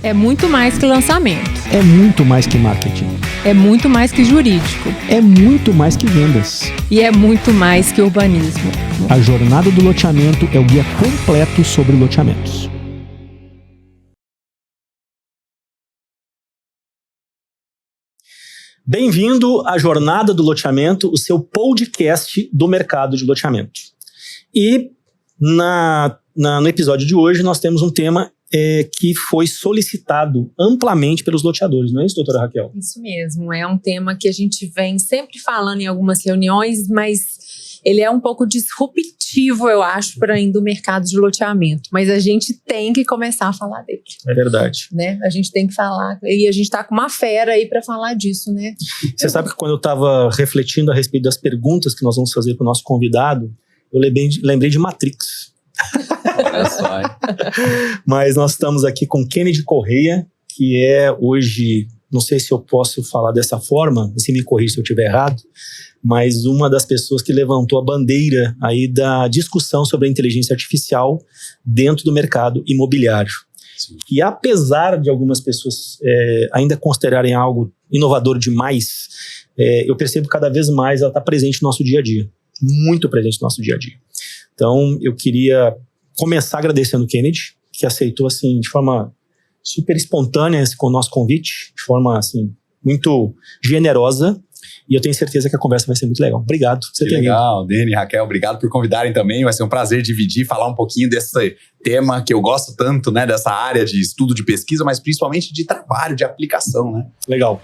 É muito mais que lançamento. É muito mais que marketing. É muito mais que jurídico. É muito mais que vendas. E é muito mais que urbanismo. A Jornada do Loteamento é o guia completo sobre loteamentos. Bem-vindo à Jornada do Loteamento, o seu podcast do mercado de loteamento. E no episódio de hoje nós temos um tema que foi solicitado amplamente pelos loteadores, não é isso, doutora Raquel? Isso mesmo, é um tema que a gente vem sempre falando em algumas reuniões, mas ele é um pouco disruptivo, eu acho, para ainda o mercado de loteamento. Mas a gente tem que começar a falar dele. É verdade. Né? A gente tem que falar, e a gente está com uma fera aí para falar disso, né? Você sabe que quando eu estava refletindo a respeito das perguntas que nós vamos fazer para o nosso convidado, eu lembrei de Matrix. Olha só. Mas nós estamos aqui com Kennedy Correia, que é hoje, não sei se eu posso falar dessa forma, se me corrija se eu estiver errado, mas uma das pessoas que levantou a bandeira aí da discussão sobre a inteligência artificial dentro do mercado imobiliário. Sim. E apesar de algumas pessoas ainda considerarem algo inovador demais, eu percebo que cada vez mais ela está presente no nosso dia a dia, muito presente no nosso dia a dia. Então, eu queria começar agradecendo o Kennedy, que aceitou assim, de forma super espontânea com o nosso convite, de forma assim, muito generosa, e eu tenho certeza que a conversa vai ser muito legal. Obrigado por você ter vindo. Legal, Dani e Raquel, obrigado por convidarem também, vai ser um prazer dividir, falar um pouquinho desse tema que eu gosto tanto, né, dessa área de estudo, de pesquisa, mas principalmente de trabalho, de aplicação, né? Legal.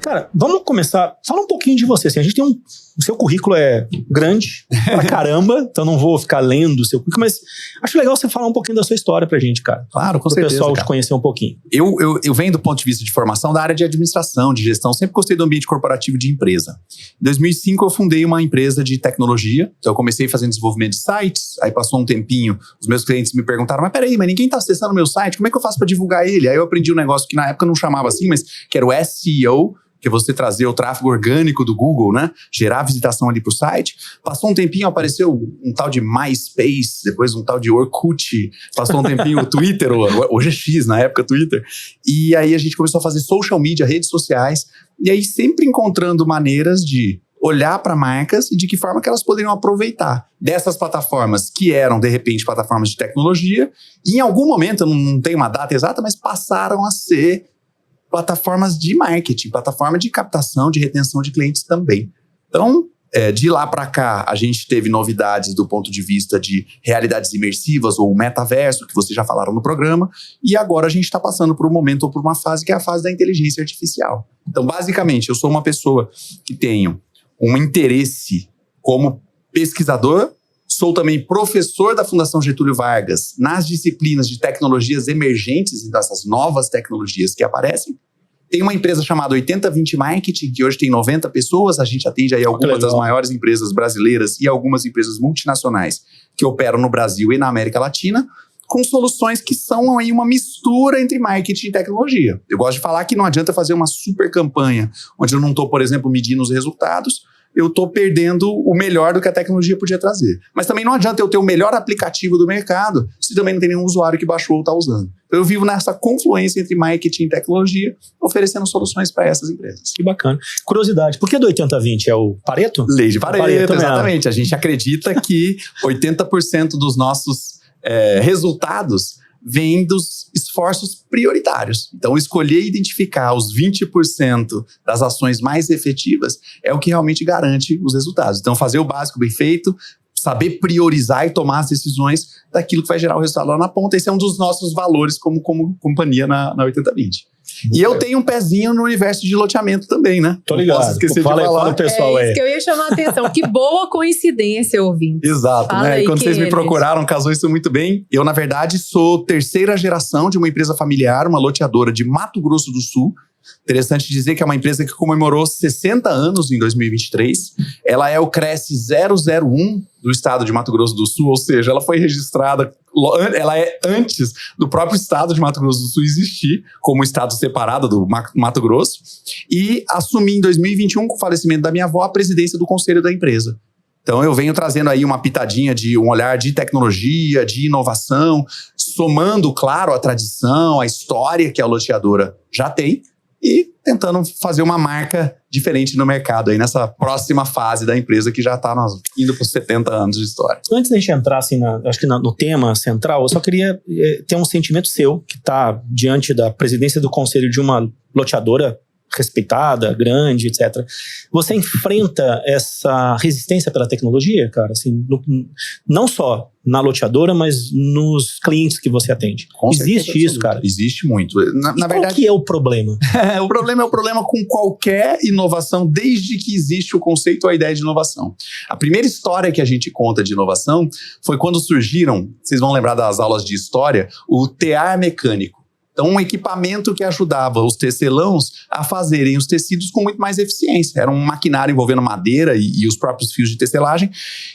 Cara, vamos começar. Fala um pouquinho de você. Assim, a gente tem o seu currículo é grande pra caramba, então não vou ficar lendo o seu currículo, mas acho legal você falar um pouquinho da sua história pra gente, cara. Claro, com certeza. Para o pessoal cara te conhecer um pouquinho. Eu venho do ponto de vista de formação da área de administração, de gestão, sempre gostei do ambiente corporativo de empresa. Em 2005 eu fundei uma empresa de tecnologia, então eu comecei fazendo desenvolvimento de sites, aí passou um tempinho, os meus clientes me perguntaram, mas peraí, mas ninguém tá acessando o meu site, como é que eu faço pra divulgar ele? Aí eu aprendi um negócio que na época não chamava assim, mas que era o SEO, que é você trazer o tráfego orgânico do Google, né? Gerar visitação ali pro site. Passou um tempinho, apareceu um tal de MySpace, depois um tal de Orkut. Passou um tempinho o Twitter, hoje é X, na época Twitter. E aí a gente começou a fazer social media, redes sociais. E aí sempre encontrando maneiras de olhar para marcas e de que forma que elas poderiam aproveitar dessas plataformas que eram, de repente, plataformas de tecnologia. E em algum momento, eu não tenho uma data exata, mas passaram a ser plataformas de marketing, plataforma de captação, de retenção de clientes também. Então, de lá para cá, a gente teve novidades do ponto de vista de realidades imersivas ou metaverso, que vocês já falaram no programa, e agora a gente está passando por um momento ou por uma fase que é a fase da inteligência artificial. Então, basicamente, eu sou uma pessoa que tenho um interesse como pesquisador, sou também professor da Fundação Getúlio Vargas nas disciplinas de tecnologias emergentes e dessas novas tecnologias que aparecem. Tem uma empresa chamada 80/20 Marketing, que hoje tem 90 pessoas. A gente atende aí algumas das maiores empresas brasileiras e algumas empresas multinacionais que operam no Brasil e na América Latina, com soluções que são aí uma mistura entre marketing e tecnologia. Eu gosto de falar que não adianta fazer uma super campanha onde eu não estou, por exemplo, medindo os resultados, eu estou perdendo o melhor do que a tecnologia podia trazer. Mas também não adianta eu ter o melhor aplicativo do mercado se também não tem nenhum usuário que baixou ou está usando. Então eu vivo nessa confluência entre marketing e tecnologia, oferecendo soluções para essas empresas. Que bacana. Curiosidade, por que do 80/20? É o Pareto? Lei de Pareto, exatamente. A gente acredita que 80% dos nossos resultados vem dos esforços prioritários. Então, escolher e identificar os 20% das ações mais efetivas é o que realmente garante os resultados. Então, fazer o básico bem feito, saber priorizar e tomar as decisões daquilo que vai gerar o resultado lá na ponta. Esse é um dos nossos valores como companhia na 80/20. E eu tenho um pezinho no universo de loteamento também, né? Tô ligado. Não posso esquecer de falar. Fala, pessoal, isso que eu ia chamar a atenção. Que boa coincidência, ouvinte. Exato, Fala né? aí, E quando vocês me Kennedy. procuraram, casou isso muito bem. Eu, na verdade, sou terceira geração de uma empresa familiar, uma loteadora de Mato Grosso do Sul. Interessante dizer que é uma empresa que comemorou 60 anos em 2023. Ela é o Cresce 001 do estado de Mato Grosso do Sul, ou seja, ela foi registrada, ela é antes do próprio estado de Mato Grosso do Sul existir, como estado separado do Mato Grosso, e assumi em 2021, com o falecimento da minha avó, a presidência do conselho da empresa. Então eu venho trazendo aí uma pitadinha de um olhar de tecnologia, de inovação, somando, claro, a tradição, a história que a loteadora já tem e tentando fazer uma marca diferente no mercado aí nessa próxima fase da empresa que já está indo para os 70 anos de história. Antes da gente entrar assim, acho que no tema central, eu só queria ter um sentimento seu que está diante da presidência do conselho de uma loteadora respeitada, grande, etc. Você enfrenta essa resistência pela tecnologia, cara? Assim, não só na loteadora, mas nos clientes que você atende. Existe isso, cara? Existe muito. Na verdade, qual que é o problema? O problema é o problema com qualquer inovação, desde que existe o conceito ou a ideia de inovação. A primeira história que a gente conta de inovação foi quando surgiram, vocês vão lembrar das aulas de história, o tear mecânico. Então, um equipamento que ajudava os tecelãos a fazerem os tecidos com muito mais eficiência. Era um maquinário envolvendo madeira e os próprios fios de tecelagem.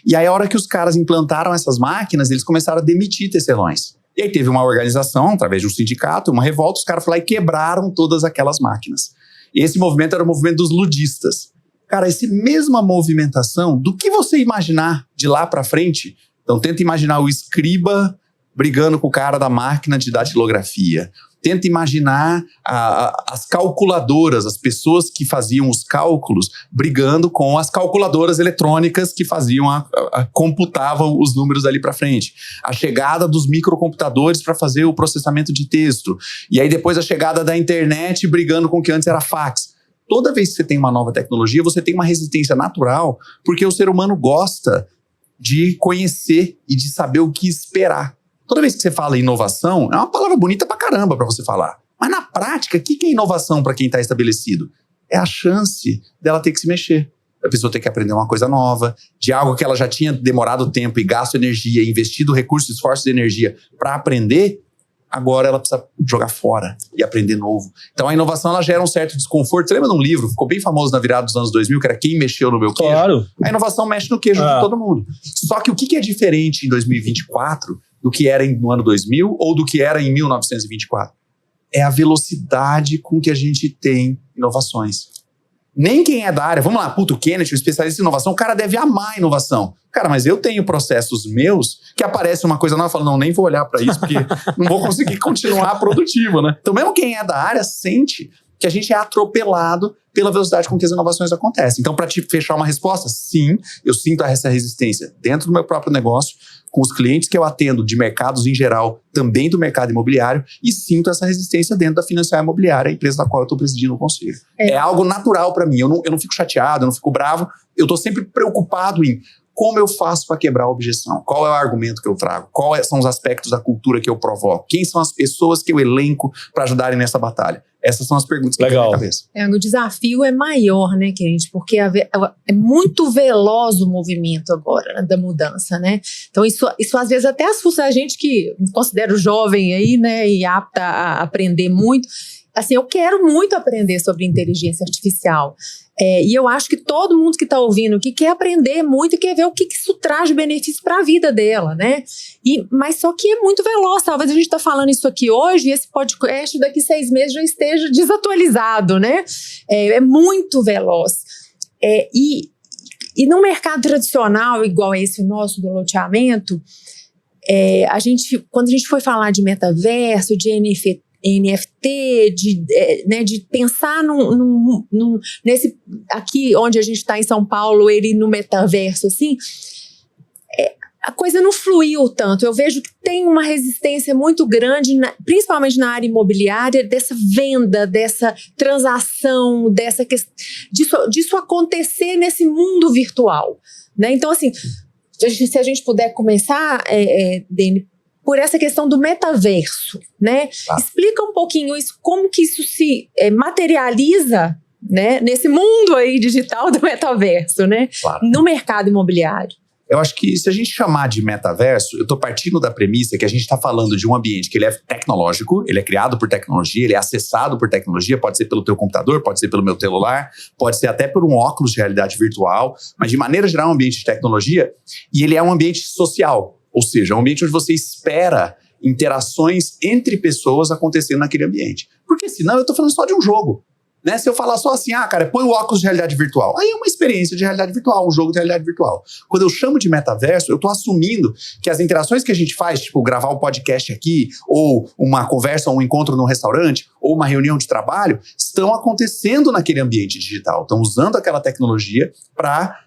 E aí, a hora que os caras implantaram essas máquinas, eles começaram a demitir tecelões. E aí teve uma organização, através de um sindicato, uma revolta, os caras foram lá e quebraram todas aquelas máquinas. E esse movimento era o movimento dos ludistas. Cara, essa mesma movimentação, do que você imaginar de lá para frente, então tenta imaginar o escriba brigando com o cara da máquina de datilografia. Tenta imaginar as calculadoras, as pessoas que faziam os cálculos, brigando com as calculadoras eletrônicas que faziam computavam os números ali para frente. A chegada dos microcomputadores para fazer o processamento de texto. E aí depois a chegada da internet brigando com o que antes era fax. Toda vez que você tem uma nova tecnologia, você tem uma resistência natural, porque o ser humano gosta de conhecer e de saber o que esperar. Toda vez que você fala inovação, é uma palavra bonita pra caramba pra você falar. Mas na prática, o que é inovação pra quem está estabelecido? É a chance dela ter que se mexer. A pessoa ter que aprender uma coisa nova, de algo que ela já tinha demorado tempo e gasto energia, investido recursos, esforços de energia pra aprender, agora ela precisa jogar fora e aprender novo. Então a inovação ela gera um certo desconforto. Você lembra de um livro, ficou bem famoso na virada dos anos 2000, que era Quem Mexeu no Meu Queijo? Claro. A inovação mexe no queijo de todo mundo. Só que o que é diferente em 2024 do que era no ano 2000 ou do que era em 1924? É a velocidade com que a gente tem inovações. Nem quem é da área, vamos lá, o Kenneth, um especialista em inovação, o cara deve amar a inovação. Cara, mas eu tenho processos meus que aparece uma coisa nova e falo, não, nem vou olhar para isso porque não vou conseguir continuar produtivo, né? Então mesmo quem é da área sente que a gente é atropelado pela velocidade com que as inovações acontecem. Então, para te fechar uma resposta, sim, eu sinto essa resistência dentro do meu próprio negócio, com os clientes que eu atendo de mercados em geral, também do mercado imobiliário, e sinto essa resistência dentro da Financiar Imobiliária, a empresa da qual eu estou presidindo o conselho. É algo natural para mim, eu não fico chateado, eu não fico bravo, eu estou sempre preocupado em como eu faço para quebrar a objeção, qual é o argumento que eu trago, quais são os aspectos da cultura que eu provoco, quem são as pessoas que eu elenco para ajudarem nessa batalha. Essas são as perguntas que eu tenho na cabeça. O desafio é maior, né, querido? Porque é muito veloz o movimento agora, né, da mudança, né? Então isso às vezes até assusta a gente que me considero jovem aí, né, e apta a aprender muito. Assim, eu quero muito aprender sobre inteligência artificial. E eu acho que todo mundo que está ouvindo aqui quer aprender muito e quer ver o que isso traz de benefício para a vida dela, né? Mas só que é muito veloz. Talvez a gente está falando isso aqui hoje e esse podcast daqui 6 meses já esteja desatualizado, né? É muito veloz. E no mercado tradicional, igual esse nosso do loteamento, quando a gente foi falar de metaverso, de NFT, de pensar nesse aqui onde a gente está em São Paulo, ele no metaverso, assim, a coisa não fluiu tanto. Eu vejo que tem uma resistência muito grande, principalmente na área imobiliária, dessa venda, dessa transação, disso acontecer nesse mundo virtual, né? Então, assim, se a gente puder começar, Dani, por essa questão do metaverso, né? Explica um pouquinho isso, como que isso se materializa, né, nesse mundo aí digital do metaverso, né? No mercado imobiliário. Eu acho que se a gente chamar de metaverso, eu estou partindo da premissa que a gente está falando de um ambiente que ele é tecnológico, ele é criado por tecnologia, ele é acessado por tecnologia, pode ser pelo teu computador, pode ser pelo meu celular, pode ser até por um óculos de realidade virtual, mas de maneira geral é um ambiente de tecnologia e ele é um ambiente social. Ou seja, é um ambiente onde você espera interações entre pessoas acontecendo naquele ambiente. Porque senão eu estou falando só de um jogo. Né? Se eu falar só assim, cara, põe o óculos de realidade virtual. Aí é uma experiência de realidade virtual, um jogo de realidade virtual. Quando eu chamo de metaverso, eu estou assumindo que as interações que a gente faz, tipo gravar um podcast aqui, ou uma conversa, um encontro num restaurante, ou uma reunião de trabalho, estão acontecendo naquele ambiente digital. Estão usando aquela tecnologia para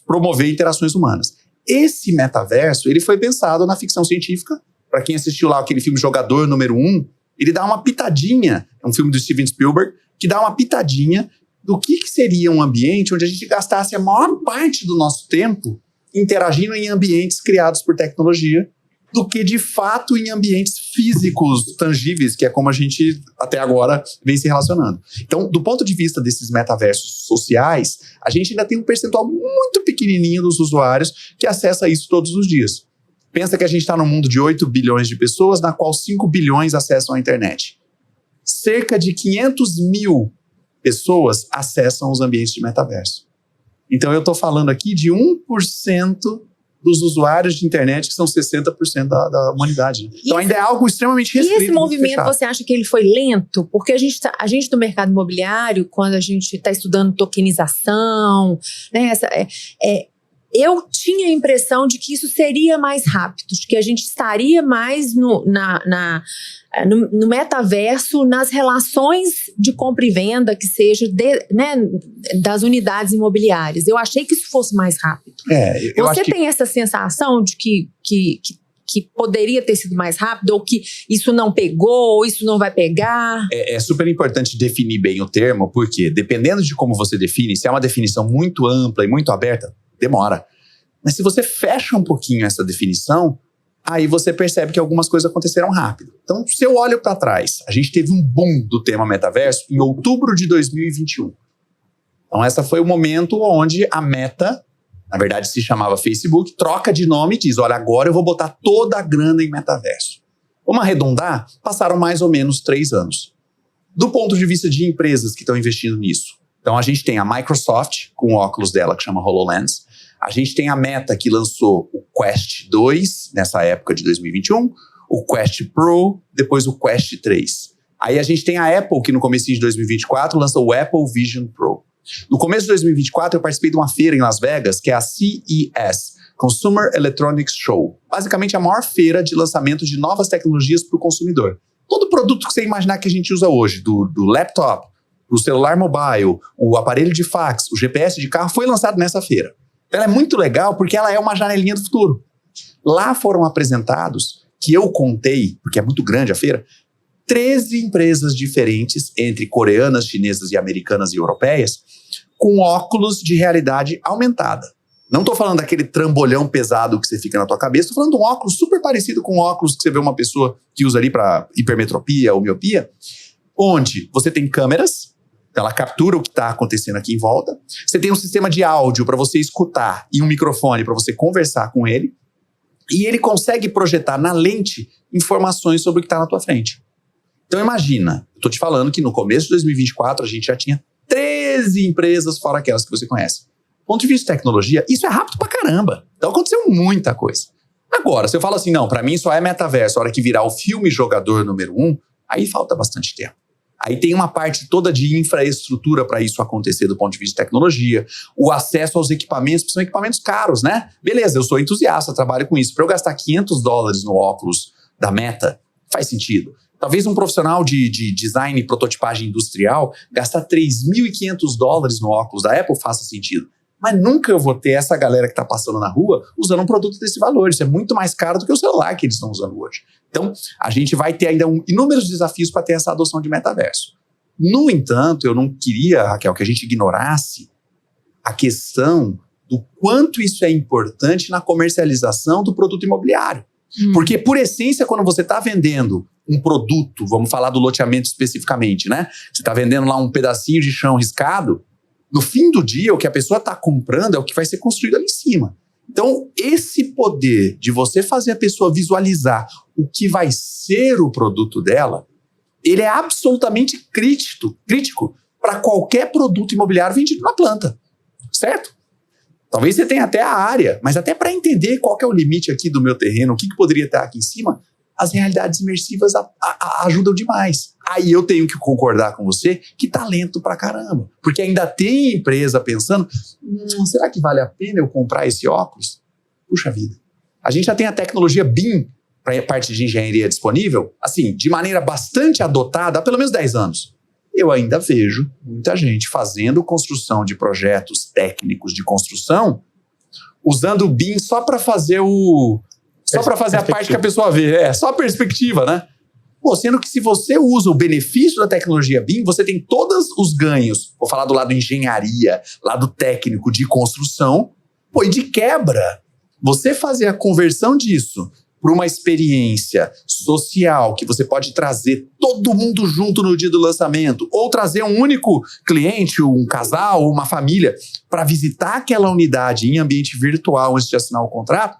promover interações humanas. Esse metaverso, ele foi pensado na ficção científica. Para quem assistiu lá aquele filme Jogador número 1, ele dá uma pitadinha, é um filme do Steven Spielberg, que dá uma pitadinha do que seria um ambiente onde a gente gastasse a maior parte do nosso tempo interagindo em ambientes criados por tecnologia, do que de fato em ambientes físicos, tangíveis, que é como a gente até agora vem se relacionando. Então, do ponto de vista desses metaversos sociais, a gente ainda tem um percentual muito pequenininho dos usuários que acessa isso todos os dias. Pensa que a gente está num mundo de 8 bilhões de pessoas, na qual 5 bilhões acessam a internet. Cerca de 500 mil pessoas acessam os ambientes de metaverso. Então eu estou falando aqui de 1% dos usuários de internet, que são 60% da humanidade. Então ainda é algo extremamente restrito. E esse movimento, você acha que ele foi lento? Porque a gente do mercado imobiliário, quando a gente está estudando tokenização, né, eu tinha a impressão de que isso seria mais rápido, de que a gente estaria mais no metaverso, nas relações de compra e venda, que seja das unidades imobiliárias. Eu achei que isso fosse mais rápido. Você tem essa sensação de que poderia ter sido mais rápido, ou que isso não pegou, ou isso não vai pegar? É super importante definir bem o termo, porque dependendo de como você define, se é uma definição muito ampla e muito aberta, demora. Mas se você fecha um pouquinho essa definição, aí você percebe que algumas coisas aconteceram rápido. Então, se eu olho para trás, a gente teve um boom do tema metaverso em outubro de 2021. Então, esse foi o momento onde a Meta, na verdade se chamava Facebook, troca de nome e diz, olha, agora eu vou botar toda a grana em metaverso. Vamos arredondar? Passaram mais ou menos 3 anos. Do ponto de vista de empresas que estão investindo nisso, então a gente tem a Microsoft, com o óculos dela que chama HoloLens. A gente tem a Meta, que lançou o Quest 2, nessa época de 2021, o Quest Pro, depois o Quest 3. Aí a gente tem a Apple, que no começo de 2024 lançou o Apple Vision Pro. No começo de 2024, eu participei de uma feira em Las Vegas, que é a CES, Consumer Electronics Show. Basicamente, a maior feira de lançamento de novas tecnologias para o consumidor. Todo produto que você imaginar que a gente usa hoje, do laptop, o celular mobile, o aparelho de fax, o GPS de carro, foi lançado nessa feira. Ela é muito legal porque ela é uma janelinha do futuro. Lá foram apresentados, que eu contei, porque é muito grande a feira, 13 empresas diferentes, entre coreanas, chinesas e americanas e europeias, com óculos de realidade aumentada. Não estou falando daquele trambolhão pesado que você fica na tua cabeça, estou falando de um óculos super parecido com óculos que você vê uma pessoa que usa ali para hipermetropia ou miopia, onde você tem câmeras, ela captura o que está acontecendo aqui em volta. Você tem um sistema de áudio para você escutar e um microfone para você conversar com ele. E ele consegue projetar na lente informações sobre o que está na tua frente. Então imagina, eu estou te falando que no começo de 2024 a gente já tinha 13 empresas fora aquelas que você conhece. Do ponto de vista de tecnologia, isso é rápido pra caramba. Então aconteceu muita coisa. Agora, se eu falo assim, não, para mim só é metaverso a hora que virar o filme Jogador número 1, aí falta bastante tempo. Aí tem uma parte toda de infraestrutura para isso acontecer do ponto de vista de tecnologia, o acesso aos equipamentos, que são equipamentos caros, né? Beleza, eu sou entusiasta, trabalho com isso. Para eu gastar $500 no óculos da Meta, faz sentido. Talvez um profissional de design e prototipagem industrial gastar $3.500 no óculos da Apple faça sentido. Mas nunca eu vou ter essa galera que está passando na rua usando um produto desse valor. Isso é muito mais caro do que o celular que eles estão usando hoje. Então, a gente vai ter ainda inúmeros desafios para ter essa adoção de metaverso. No entanto, eu não queria, Raquel, que a gente ignorasse a questão do quanto isso é importante na comercialização do produto imobiliário. Porque, por essência, quando você está vendendo um produto, vamos falar do loteamento especificamente, né? Você está vendendo lá um pedacinho de chão riscado, no fim do dia, o que a pessoa está comprando é o que vai ser construído ali em cima. Então, esse poder de você fazer a pessoa visualizar o que vai ser o produto dela, ele é absolutamente crítico para qualquer produto imobiliário vendido na planta, certo? Talvez você tenha até a área, mas até para entender qual que é o limite aqui do meu terreno, o que poderia estar aqui em cima, as realidades imersivas ajudam demais. Aí eu tenho que concordar com você que tá lento pra caramba. Porque ainda tem empresa pensando, será que vale a pena eu comprar esse óculos? Puxa vida. A gente já tem a tecnologia BIM para a parte de engenharia disponível, assim, de maneira bastante adotada há pelo menos 10 anos. Eu ainda vejo muita gente fazendo construção de projetos técnicos de construção usando o BIM só para fazer a parte que a pessoa vê. Só a perspectiva, né? Pô, sendo que se você usa o benefício da tecnologia BIM, você tem todos os ganhos. Vou falar do lado engenharia, lado técnico de construção. Pô, e de quebra, você fazer a conversão disso para uma experiência social que você pode trazer todo mundo junto no dia do lançamento, ou trazer um único cliente, um casal, uma família, para visitar aquela unidade em ambiente virtual antes de assinar o contrato,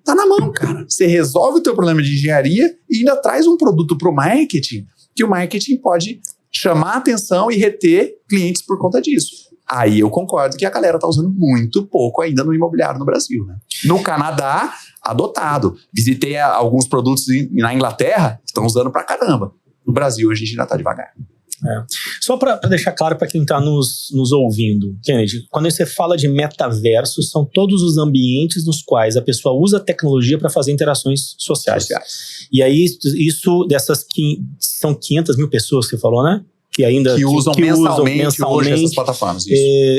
tá na mão, cara. Você resolve o teu problema de engenharia e ainda traz um produto pro marketing, que o marketing pode chamar a atenção e reter clientes por conta disso. Aí eu concordo que a galera tá usando muito pouco ainda no imobiliário no Brasil, né? No Canadá, adotado. Visitei alguns produtos na Inglaterra, estão usando pra caramba. No Brasil, a gente ainda tá devagar. Só para deixar claro para quem está nos ouvindo, Kennedy, quando você fala de metaverso, são todos os ambientes nos quais a pessoa usa a tecnologia para fazer interações sociais. E aí, são 500 mil pessoas que você falou, né? Que usam mensalmente hoje essas plataformas.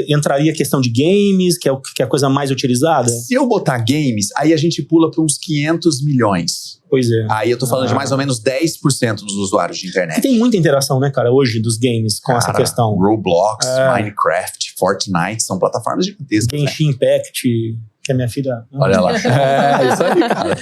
Entraria a questão de games, que é a coisa mais utilizada? Se eu botar games, aí a gente pula para uns 500 milhões. Pois é. Aí eu tô falando de mais ou menos 10% dos usuários de internet. E tem muita interação, né, cara, hoje dos games com essa questão. Roblox, Minecraft, Fortnite, são plataformas gigantescas. Genshin Impact, que a minha filha... Olha lá. Isso aí, cara.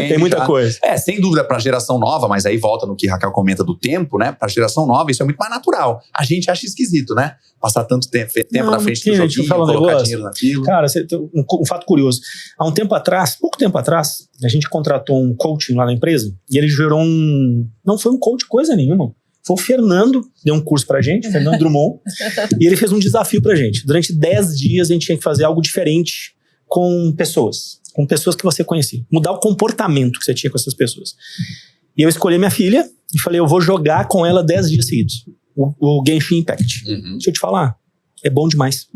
Tem muita coisa. Sem dúvida, pra geração nova, mas aí volta no que a Raquel comenta do tempo, né? Pra geração nova, isso é muito mais natural. A gente acha esquisito, né? Passar tanto tempo na frente do joguinho, colocar dinheiro naquilo. Cara, um fato curioso. Há pouco tempo atrás, a gente contratou um coaching lá na empresa e ele gerou não foi um coach coisa nenhuma. Foi o Fernando, deu um curso pra gente, Fernando Drummond, e ele fez um desafio pra gente. Durante 10 dias a gente tinha que fazer algo diferente com pessoas que você conhecia. Mudar o comportamento que você tinha com essas pessoas. E eu escolhi minha filha e falei, eu vou jogar com ela 10 dias seguidos. O Genshin Impact. Deixa eu te falar, é bom demais.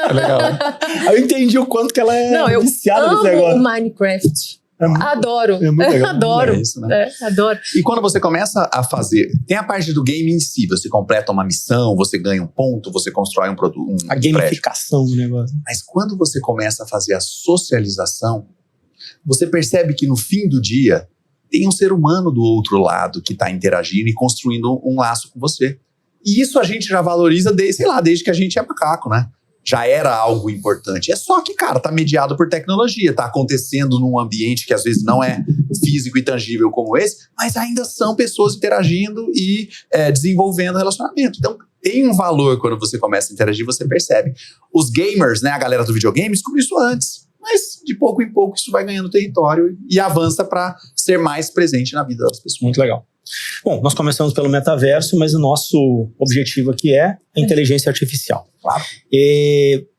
É legal, né? Aí eu entendi o quanto que ela é viciada nesse negócio. Eu amo Minecraft. Adoro. É muito legal. Adoro. É isso, né? Adoro. E quando você começa a fazer, tem a parte do game em si, você completa uma missão, você ganha um ponto, você constrói um produto, a gamificação do negócio. Mas quando você começa a fazer a socialização, você percebe que no fim do dia tem um ser humano do outro lado que está interagindo e construindo um laço com você. E isso a gente já valoriza desde que a gente é macaco, né? Já era algo importante. É só que, cara, tá mediado por tecnologia, tá acontecendo num ambiente que às vezes não é físico e tangível como esse, mas ainda são pessoas interagindo e desenvolvendo relacionamento. Então, tem um valor quando você começa a interagir, você percebe. Os gamers, né, a galera do videogame, descobriu isso antes. Mas, de pouco em pouco, isso vai ganhando território e avança para ser mais presente na vida das pessoas. Muito legal. Bom, nós começamos pelo metaverso, mas o nosso objetivo aqui é a inteligência artificial. Claro.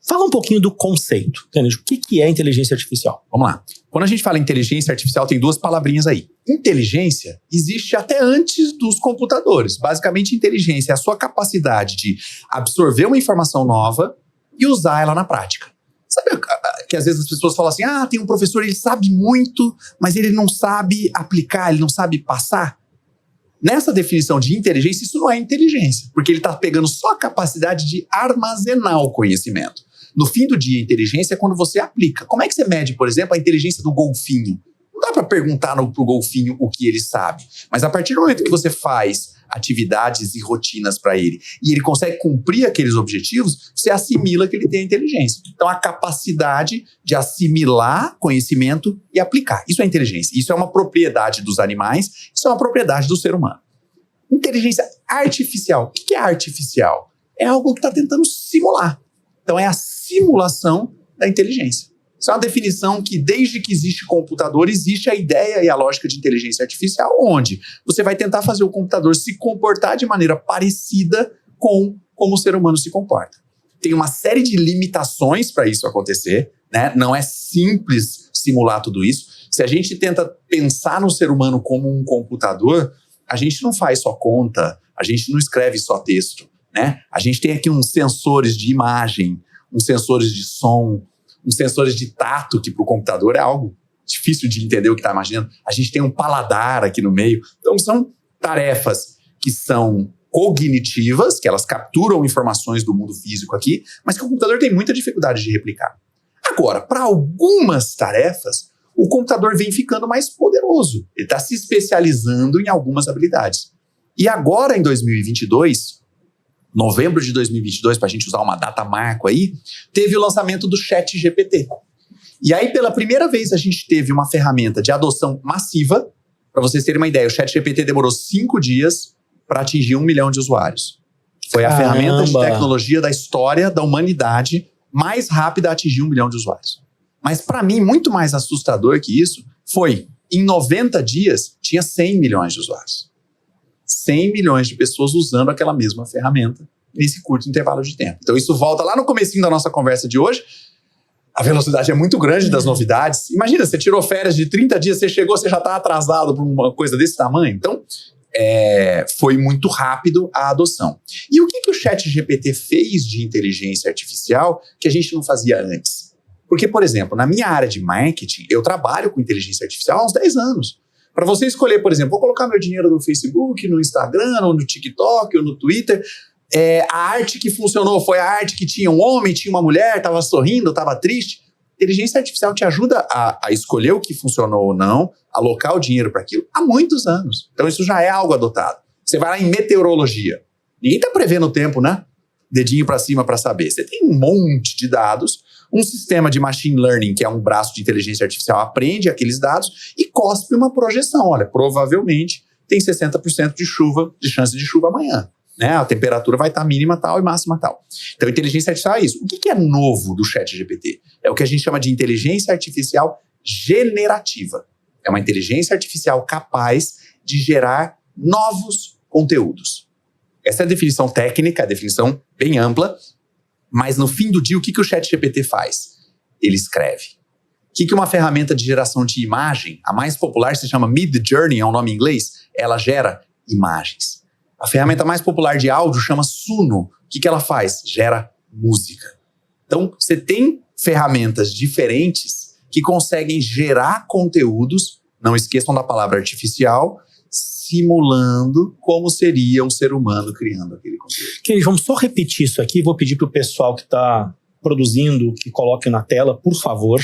Fala um pouquinho do conceito, Kennedy. O que é inteligência artificial? Vamos lá. Quando a gente fala em inteligência artificial, tem 2 palavrinhas aí. Inteligência existe até antes dos computadores. Basicamente, inteligência é a sua capacidade de absorver uma informação nova e usar ela na prática. Sabe que às vezes as pessoas falam assim, tem um professor, ele sabe muito, mas ele não sabe aplicar, ele não sabe passar? Nessa definição de inteligência, isso não é inteligência, porque ele está pegando só a capacidade de armazenar o conhecimento. No fim do dia, a inteligência é quando você aplica. Como é que você mede, por exemplo, a inteligência do golfinho? Não dá para perguntar pro golfinho o que ele sabe, mas a partir do momento que você faz atividades e rotinas para ele e ele consegue cumprir aqueles objetivos, você assimila que ele tem a inteligência. Então, a capacidade de assimilar conhecimento e aplicar. Isso é inteligência. Isso é uma propriedade dos animais, isso é uma propriedade do ser humano. Inteligência artificial. O que é artificial? É algo que está tentando simular. Então, é a simulação da inteligência. Isso é uma definição que, desde que existe computador, existe a ideia e a lógica de inteligência artificial, onde você vai tentar fazer o computador se comportar de maneira parecida com como o ser humano se comporta. Tem uma série de limitações para isso acontecer, né? Não é simples simular tudo isso. Se a gente tenta pensar no ser humano como um computador, a gente não faz só conta, a gente não escreve só texto, né? A gente tem aqui uns sensores de imagem, uns sensores de som, uns sensores de tato, que para o computador é algo difícil de entender o que está imaginando. A gente tem um paladar aqui no meio. Então, são tarefas que são cognitivas, que elas capturam informações do mundo físico aqui, mas que o computador tem muita dificuldade de replicar. Agora, para algumas tarefas, o computador vem ficando mais poderoso. Ele está se especializando em algumas habilidades. E agora, em 2022, novembro de 2022, para a gente usar uma data marco aí, teve o lançamento do ChatGPT. E aí, pela primeira vez, a gente teve uma ferramenta de adoção massiva. Para vocês terem uma ideia, o ChatGPT demorou 5 dias para atingir 1 milhão de usuários. Foi a ferramenta de tecnologia da história da humanidade mais rápida a atingir 1 milhão de usuários. Mas para mim, muito mais assustador que isso, foi, em 90 dias, tinha 100 milhões de usuários. 100 milhões de pessoas usando aquela mesma ferramenta nesse curto intervalo de tempo. Então isso volta lá no comecinho da nossa conversa de hoje. A velocidade é muito grande das novidades. Imagina, você tirou férias de 30 dias, você chegou, você já está atrasado por uma coisa desse tamanho. Então, foi muito rápido a adoção. E o que o ChatGPT fez de inteligência artificial que a gente não fazia antes? Porque, por exemplo, na minha área de marketing, eu trabalho com inteligência artificial há uns 10 anos. Para você escolher, por exemplo, vou colocar meu dinheiro no Facebook, no Instagram, ou no TikTok, ou no Twitter. A arte que funcionou foi a arte que tinha um homem, tinha uma mulher, estava sorrindo, estava triste. Inteligência artificial te ajuda a escolher o que funcionou ou não, alocar o dinheiro para aquilo há muitos anos. Então isso já é algo adotado. Você vai lá em meteorologia. Ninguém está prevendo o tempo, né? Dedinho para cima para saber. Você tem um monte de dados, um sistema de machine learning, que é um braço de inteligência artificial, aprende aqueles dados e cospe uma projeção. Olha, provavelmente tem 60% de chance de chuva amanhã. Né? A temperatura vai estar mínima tal e máxima tal. Então, inteligência artificial é isso. O que é novo do ChatGPT? É o que a gente chama de inteligência artificial generativa. É uma inteligência artificial capaz de gerar novos conteúdos. Essa é a definição técnica, a definição bem ampla, mas no fim do dia, o que o ChatGPT faz? Ele escreve. O que uma ferramenta de geração de imagem, a mais popular se chama Midjourney, é um nome em inglês, ela gera imagens. A ferramenta mais popular de áudio chama Suno. O que ela faz? Gera música. Então, você tem ferramentas diferentes que conseguem gerar conteúdos, não esqueçam da palavra artificial, simulando como seria um ser humano criando aquele conteúdo. Kenny, vamos só repetir isso aqui. Vou pedir para o pessoal que está produzindo, que coloque na tela, por favor,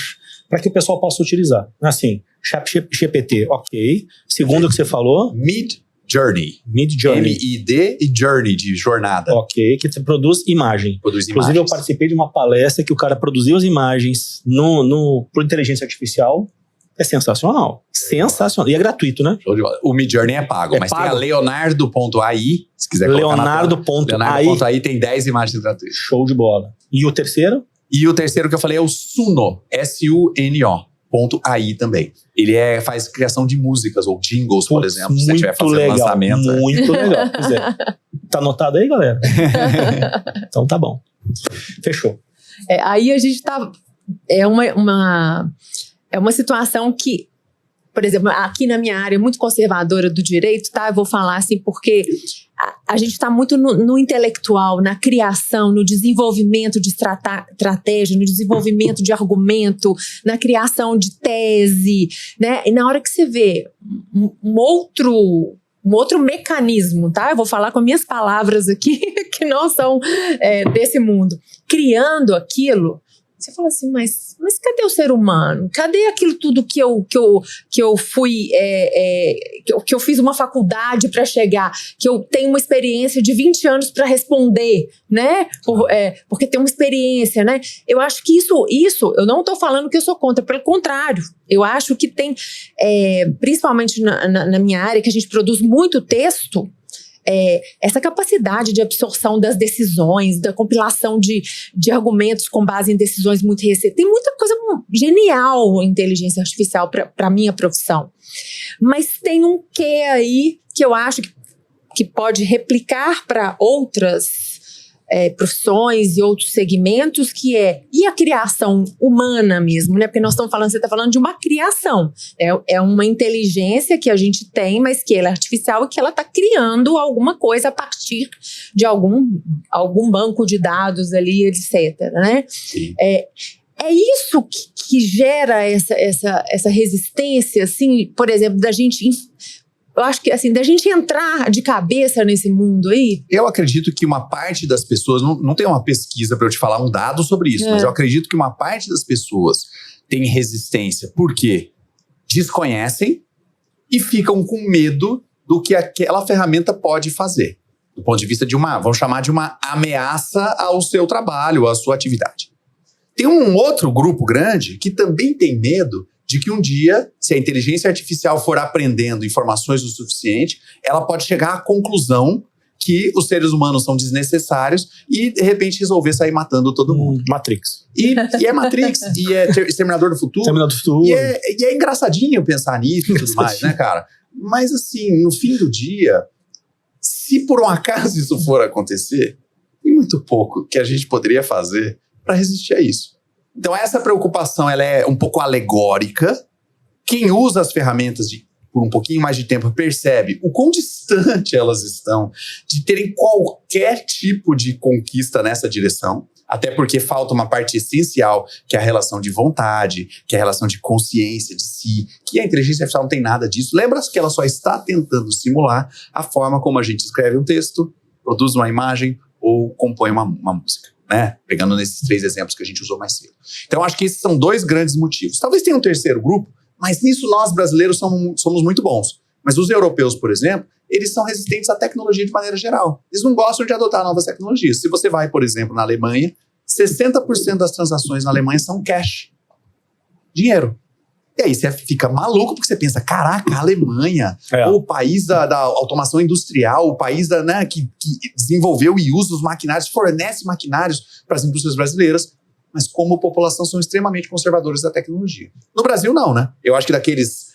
para que o pessoal possa utilizar. Assim, ChatGPT, ok. Segundo o que você falou... Midjourney. M-I-D e Journey, de jornada. Ok, que você produz imagem. Inclusive, eu participei de uma palestra que o cara produziu as imagens por inteligência artificial. É sensacional. Sensacional. E é gratuito, né? O Midjourney é pago, mas pago. Tem a Leonardo.ai, se quiser colocar Leonardo.ai tem 10 imagens gratuitas. Show de bola. E o terceiro? E o terceiro que eu falei é o Suno, S-U-N-O.ai também. Ele faz criação de músicas ou jingles, por exemplo, se você estiver fazendo lançamento. Muito legal. Tá anotado aí, galera? Então tá bom. Fechou. Aí a gente tá... É uma situação que, por exemplo, aqui na minha área muito conservadora do direito, tá? Eu vou falar assim porque a gente está muito no intelectual, na criação, no desenvolvimento de estratégia, no desenvolvimento de argumento, na criação de tese, né? E na hora que você vê um outro mecanismo, tá? Eu vou falar com minhas palavras aqui, que não são desse mundo. Criando aquilo, você fala assim, mas cadê o ser humano? Cadê aquilo tudo que eu fui, que eu fiz uma faculdade para chegar, que eu tenho uma experiência de 20 anos para responder, né? Porque tem uma experiência, né? Eu acho que isso, eu não estou falando que eu sou contra, pelo contrário. Eu acho que tem, principalmente na minha área, que a gente produz muito texto, essa capacidade de absorção das decisões, da compilação de argumentos com base em decisões muito recentes. Tem muita coisa genial em inteligência artificial para a minha profissão. Mas tem um quê aí que eu acho que pode replicar para outras profissões e outros segmentos, que e a criação humana mesmo, né? Porque nós estamos falando, você está falando de uma criação. É uma inteligência que a gente tem, mas que ela é artificial e que ela está criando alguma coisa a partir de algum banco de dados ali, etc. Né? É isso que gera essa resistência, assim, por exemplo, da gente... Eu acho que, assim, da gente entrar de cabeça nesse mundo aí. Eu acredito que uma parte das pessoas, não tem uma pesquisa para eu te falar um dado sobre isso, mas eu acredito que uma parte das pessoas tem resistência porque desconhecem e ficam com medo do que aquela ferramenta pode fazer. Do ponto de vista de vamos chamar de uma ameaça ao seu trabalho, à sua atividade. Tem um outro grupo grande que também tem medo de que um dia, se a inteligência artificial for aprendendo informações o suficiente, ela pode chegar à conclusão que os seres humanos são desnecessários e, de repente, resolver sair matando todo mundo. Matrix. E é Matrix, e é Exterminador do Futuro. Exterminador do Futuro. E é engraçadinho pensar nisso e tudo mais, né, cara? Mas, assim, no fim do dia, se por um acaso isso for acontecer, tem muito pouco que a gente poderia fazer para resistir a isso. Então essa preocupação ela é um pouco alegórica. Quem usa as ferramentas por um pouquinho mais de tempo percebe o quão distante elas estão de terem qualquer tipo de conquista nessa direção. Até porque falta uma parte essencial, que é a relação de vontade, que é a relação de consciência de si, que a inteligência artificial não tem nada disso. Lembra que ela só está tentando simular a forma como a gente escreve um texto, produz uma imagem ou compõe uma música. Né? Pegando nesses 3 exemplos que a gente usou mais cedo. Então, acho que esses são 2 grandes motivos. Talvez tenha um terceiro grupo, mas nisso nós, brasileiros, somos muito bons. Mas os europeus, por exemplo, eles são resistentes à tecnologia de maneira geral. Eles não gostam de adotar novas tecnologias. Se você vai, por exemplo, na Alemanha, 60% das transações na Alemanha são cash. Dinheiro. E aí você fica maluco, porque você pensa, caraca, a Alemanha, o país da automação industrial, o país que desenvolveu e usa os maquinários, fornece maquinários para as indústrias brasileiras, mas como população são extremamente conservadores da tecnologia. No Brasil não, né? Eu acho que daqueles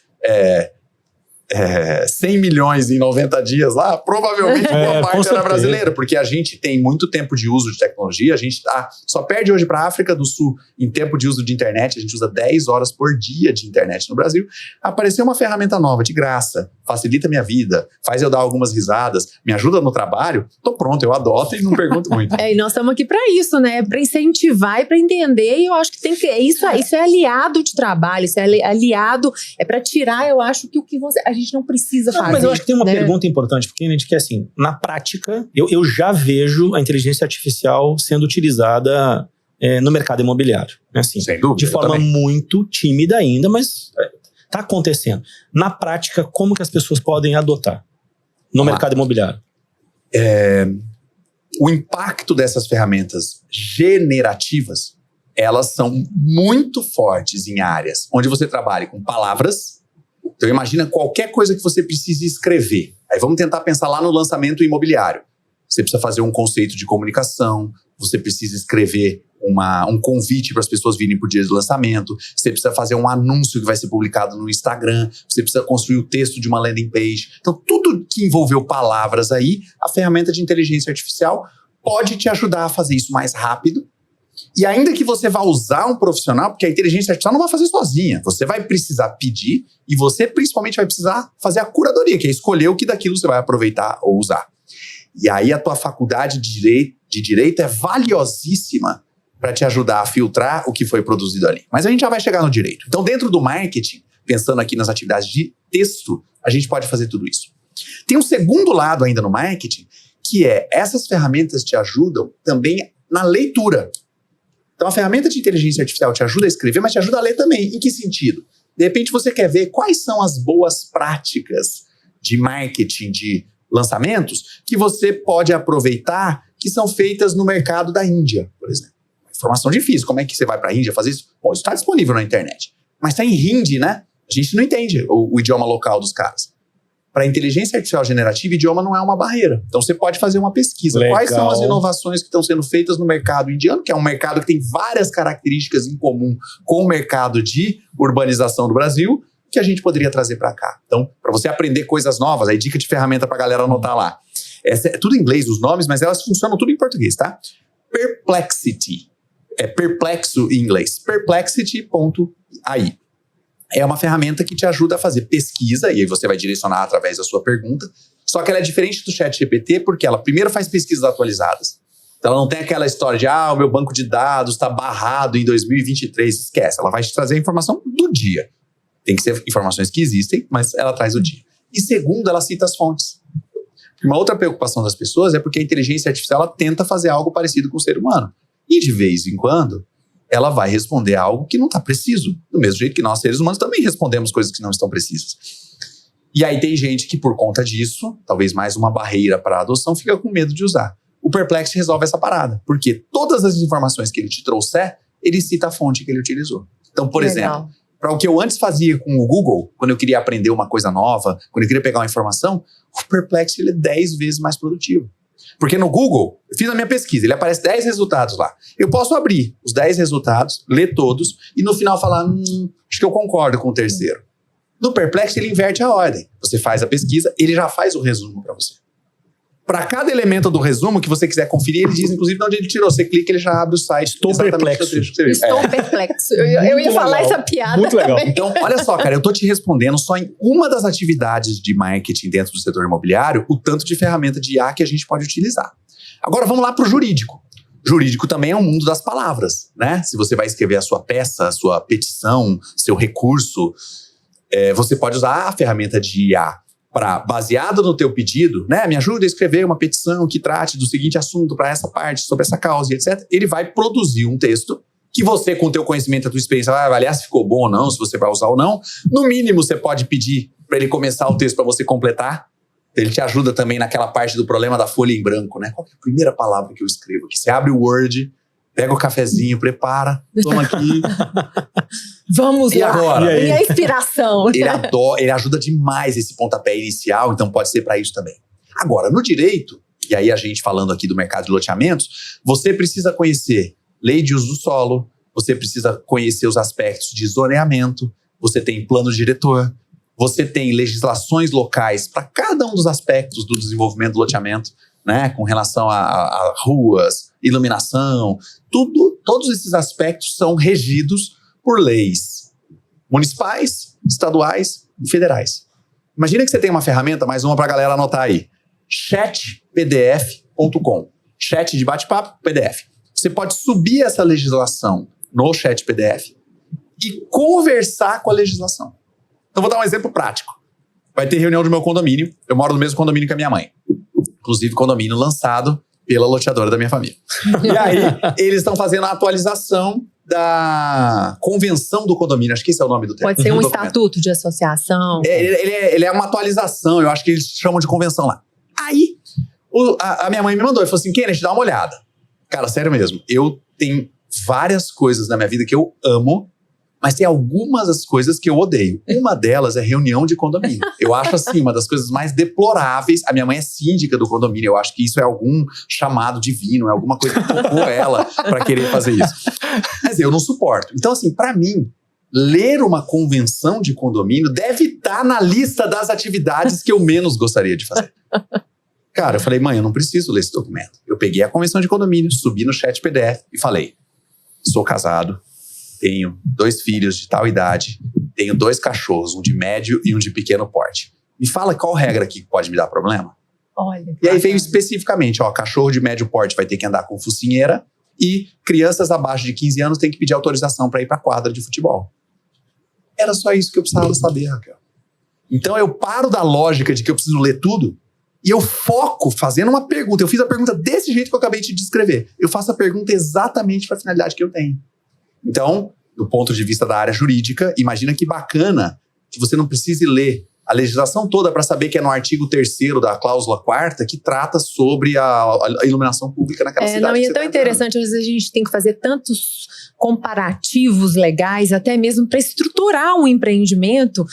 100 milhões em 90 dias lá, provavelmente boa parte era brasileira, porque a gente tem muito tempo de uso de tecnologia, a gente só perde hoje para a África do Sul em tempo de uso de internet, a gente usa 10 horas por dia de internet no Brasil. Apareceu uma ferramenta nova, de graça, facilita a minha vida, faz eu dar algumas risadas, me ajuda no trabalho, tô pronto, eu adoto e não pergunto muito. E nós estamos aqui para isso, né? Para incentivar e para entender, e eu acho que tem que isso é aliado de trabalho, isso é aliado, para tirar, eu acho que o que a gente não precisa fazer. Mas eu acho que tem uma pergunta importante, porque a gente quer assim, na prática, eu já vejo a inteligência artificial sendo utilizada no mercado imobiliário. Assim, sem dúvida, de forma muito tímida ainda, mas está acontecendo. Na prática, como que as pessoas podem adotar no mercado imobiliário? O impacto dessas ferramentas generativas, elas são muito fortes em áreas onde você trabalha com palavras. Então imagina qualquer coisa que você precise escrever. Aí vamos tentar pensar lá no lançamento imobiliário. Você precisa fazer um conceito de comunicação, você precisa escrever um convite para as pessoas virem para o dia do lançamento, você precisa fazer um anúncio que vai ser publicado no Instagram, você precisa construir o texto de uma landing page. Então tudo que envolveu palavras aí, a ferramenta de inteligência artificial pode te ajudar a fazer isso mais rápido. E ainda que você vá usar um profissional, porque a inteligência artificial não vai fazer sozinha. Você vai precisar pedir e você principalmente vai precisar fazer a curadoria, que é escolher o que daquilo você vai aproveitar ou usar. E aí a tua faculdade de direito é valiosíssima para te ajudar a filtrar o que foi produzido ali. Mas a gente já vai chegar no direito. Então dentro do marketing, pensando aqui nas atividades de texto, a gente pode fazer tudo isso. Tem um segundo lado ainda no marketing, que essas ferramentas te ajudam também na leitura. Então a ferramenta de inteligência artificial te ajuda a escrever, mas te ajuda a ler também. Em que sentido? De repente você quer ver quais são as boas práticas de marketing, de lançamentos, que você pode aproveitar, que são feitas no mercado da Índia, por exemplo. Informação difícil, como é que você vai para a Índia fazer isso? Bom, isso está disponível na internet. Mas está em hindi, né? A gente não entende o idioma local dos caras. Para a inteligência artificial generativa, idioma não é uma barreira. Então você pode fazer uma pesquisa. Legal. Quais são as inovações que estão sendo feitas no mercado indiano, que é um mercado que tem várias características em comum com o mercado de urbanização do Brasil, que a gente poderia trazer para cá. Então, para você aprender coisas novas, aí dica de ferramenta para a galera anotar lá. É tudo em inglês os nomes, mas elas funcionam tudo em português, tá? Perplexity. É perplexo em inglês. Perplexity.ai. É uma ferramenta que te ajuda a fazer pesquisa, e aí você vai direcionar através da sua pergunta. Só que ela é diferente do ChatGPT porque ela primeiro faz pesquisas atualizadas. Então ela não tem aquela história de o meu banco de dados está barrado em 2023. Esquece, ela vai te trazer a informação do dia. Tem que ser informações que existem, mas ela traz o dia. E segundo, ela cita as fontes. Uma outra preocupação das pessoas é porque a inteligência artificial ela tenta fazer algo parecido com o ser humano. E de vez em quando, ela vai responder algo que não está preciso. Do mesmo jeito que nós, seres humanos, também respondemos coisas que não estão precisas. E aí tem gente que, por conta disso, talvez mais uma barreira para a adoção, fica com medo de usar. O Perplexity resolve essa parada, porque todas as informações que ele te trouxer, ele cita a fonte que ele utilizou. Então, por exemplo, para o que eu antes fazia com o Google, quando eu queria aprender uma coisa nova, quando eu queria pegar uma informação, o Perplexity ele é 10 vezes mais produtivo. Porque no Google, eu fiz a minha pesquisa, ele aparece 10 resultados lá. Eu posso abrir os 10 resultados, ler todos, e no final falar, acho que eu concordo com o terceiro. No Perplexity, ele inverte a ordem. Você faz a pesquisa, ele já faz o resumo para você. Para cada elemento do resumo que você quiser conferir, ele diz, inclusive, de onde ele tirou. Você clica, ele já abre o site. Estou perplexo. Estou perplexo. Eu ia falar essa piada. Muito legal. Também. Então, olha só, cara, eu tô te respondendo só em uma das atividades de marketing dentro do setor imobiliário, o tanto de ferramenta de IA que a gente pode utilizar. Agora, vamos lá para o jurídico. Jurídico também é um mundo das palavras, né? Se você vai escrever a sua peça, a sua petição, seu recurso, você pode usar a ferramenta de IA baseado no teu pedido, né? Me ajuda a escrever uma petição que trate do seguinte assunto para essa parte, sobre essa causa e etc. Ele vai produzir um texto que você, com o teu conhecimento, a tua experiência, vai avaliar se ficou bom ou não, se você vai usar ou não. No mínimo, você pode pedir para ele começar o texto para você completar. Ele te ajuda também naquela parte do problema da folha em branco, né? Qual é a primeira palavra que eu escrevo aqui? Você abre o Word, pega o cafezinho, prepara, toma aqui. Vamos e lá. Agora? E a inspiração. Ele ajuda demais esse pontapé inicial, então pode ser para isso também. Agora, no direito, e aí a gente falando aqui do mercado de loteamentos, você precisa conhecer lei de uso do solo, você precisa conhecer os aspectos de zoneamento, você tem plano diretor, você tem legislações locais para cada um dos aspectos do desenvolvimento do loteamento, né, com relação a ruas, iluminação, todos esses aspectos são regidos por leis municipais, estaduais e federais. Imagina que você tem uma ferramenta, mais uma para a galera anotar aí, chatpdf.com, chat de bate-papo, PDF. Você pode subir essa legislação no chat PDF e conversar com a legislação. Então vou dar um exemplo prático. Vai ter reunião do meu condomínio, eu moro no mesmo condomínio que a minha mãe. Inclusive condomínio lançado pela loteadora da minha família. E aí, eles estão fazendo a atualização da convenção do condomínio. Acho que esse é o nome do termo. Pode ser um estatuto de associação. Ele é uma atualização, eu acho que eles chamam de convenção lá. Aí, a minha mãe me mandou e falou assim, Kenneth, dá uma olhada. Cara, sério mesmo, eu tenho várias coisas na minha vida que eu amo, mas tem algumas das coisas que eu odeio. Uma delas é reunião de condomínio. Eu acho, assim, uma das coisas mais deploráveis. A minha mãe é síndica do condomínio. Eu acho que isso é algum chamado divino, é alguma coisa que tocou ela para querer fazer isso. Mas eu não suporto. Então, assim, para mim, ler uma convenção de condomínio deve estar na lista das atividades que eu menos gostaria de fazer. Cara, eu falei, mãe, eu não preciso ler esse documento. Eu peguei a convenção de condomínio, subi no chat PDF e falei, sou casado, tenho 2 filhos de tal idade, tenho 2 cachorros, um de médio e um de pequeno porte. Me fala qual regra aqui pode me dar problema? Olha. E aí veio especificamente, cachorro de médio porte vai ter que andar com focinheira e crianças abaixo de 15 anos têm que pedir autorização para ir para a quadra de futebol. Era só isso que eu precisava saber, Raquel. Então eu paro da lógica de que eu preciso ler tudo e eu foco fazendo uma pergunta. Eu fiz a pergunta desse jeito que eu acabei de descrever. Eu faço a pergunta exatamente para a finalidade que eu tenho. Então, do ponto de vista da área jurídica, imagina que bacana que você não precise ler a legislação toda para saber que é no artigo 3º da cláusula 4ª que trata sobre a iluminação pública naquela cidade. Não, e é tão interessante, às vezes a gente tem que fazer tantos comparativos legais, até mesmo para estruturar um empreendimento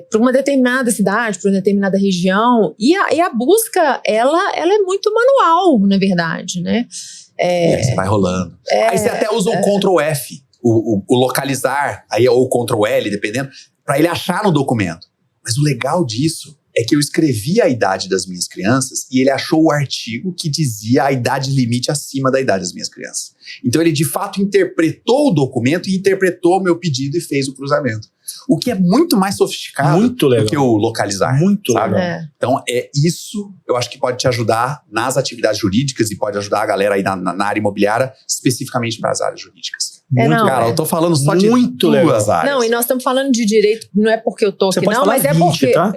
para uma determinada cidade, para uma determinada região, e a busca, ela é muito manual, na verdade, né? E aí você vai rolando. Aí você até usa o Ctrl F, o localizar, aí, ou o Ctrl L, dependendo, para ele achar no documento. Mas o legal disso é que eu escrevi a idade das minhas crianças e ele achou o artigo que dizia a idade limite acima da idade das minhas crianças. Então ele de fato interpretou o documento e interpretou o meu pedido e fez o cruzamento. O que é muito mais sofisticado do que o localizar. Muito sabe? legal. Então isso eu acho que pode te ajudar nas atividades jurídicas e pode ajudar a galera aí na área imobiliária, especificamente para as áreas jurídicas. Cara, eu tô falando só de duas áreas. Não, e nós estamos falando de direito, não é porque eu tô aqui não, mas é 20, porque... Tá?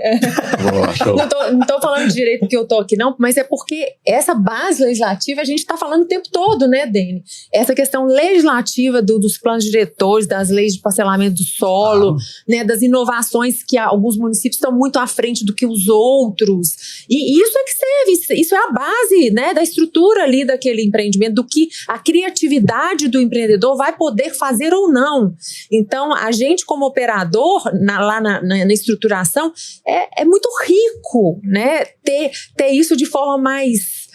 Não tô falando de direito porque eu tô aqui não, mas é porque essa base legislativa a gente tá falando o tempo todo, né, Dene? Essa questão legislativa dos planos diretores, das leis de parcelamento do solo, né, das inovações que alguns municípios estão muito à frente do que os outros. E isso é que serve, isso é a base, né, da estrutura ali daquele empreendimento, do que a criatividade do empreendedor vai poder fazer ou não. Então, a gente como operador, lá na estruturação, é muito rico, né, ter isso de forma mais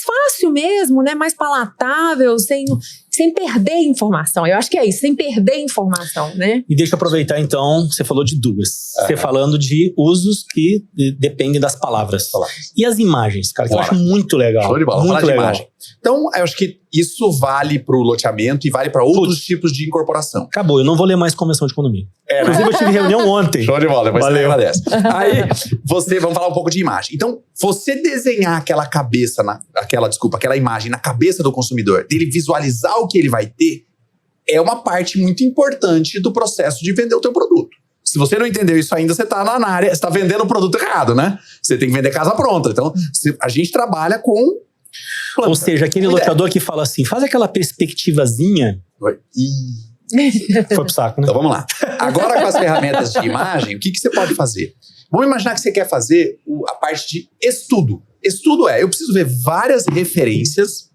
fácil mesmo, né, mais palatável, sem perder informação. Eu acho que é isso, sem perder informação, né? E deixa eu aproveitar então, você falou de duas. Você falando de usos que dependem das palavras. E as imagens, cara, que eu acho muito legal. Show de bola, muito falar legal. de imagem. Então, eu acho que isso vale para o loteamento e vale para outros tipos de incorporação. Acabou, eu não vou ler mais convenção de economia. Inclusive, eu tive reunião ontem. Show de bola, depois Valeu. você agradece. Aí, vamos falar um pouco de imagem. Então, você desenhar aquela imagem na cabeça do consumidor, dele visualizar o que ele vai ter, é uma parte muito importante do processo de vender o teu produto. Se você não entendeu isso ainda, você está na área, você está vendendo o produto errado, né? Você tem que vender casa pronta. Então, a gente trabalha com... Ou seja, aquele loteador que fala assim, faz aquela perspectivazinha. Foi pro saco, né? Então vamos lá. Agora com as ferramentas de imagem, o que você pode fazer? Vamos imaginar que você quer fazer a parte de estudo. Estudo eu preciso ver várias referências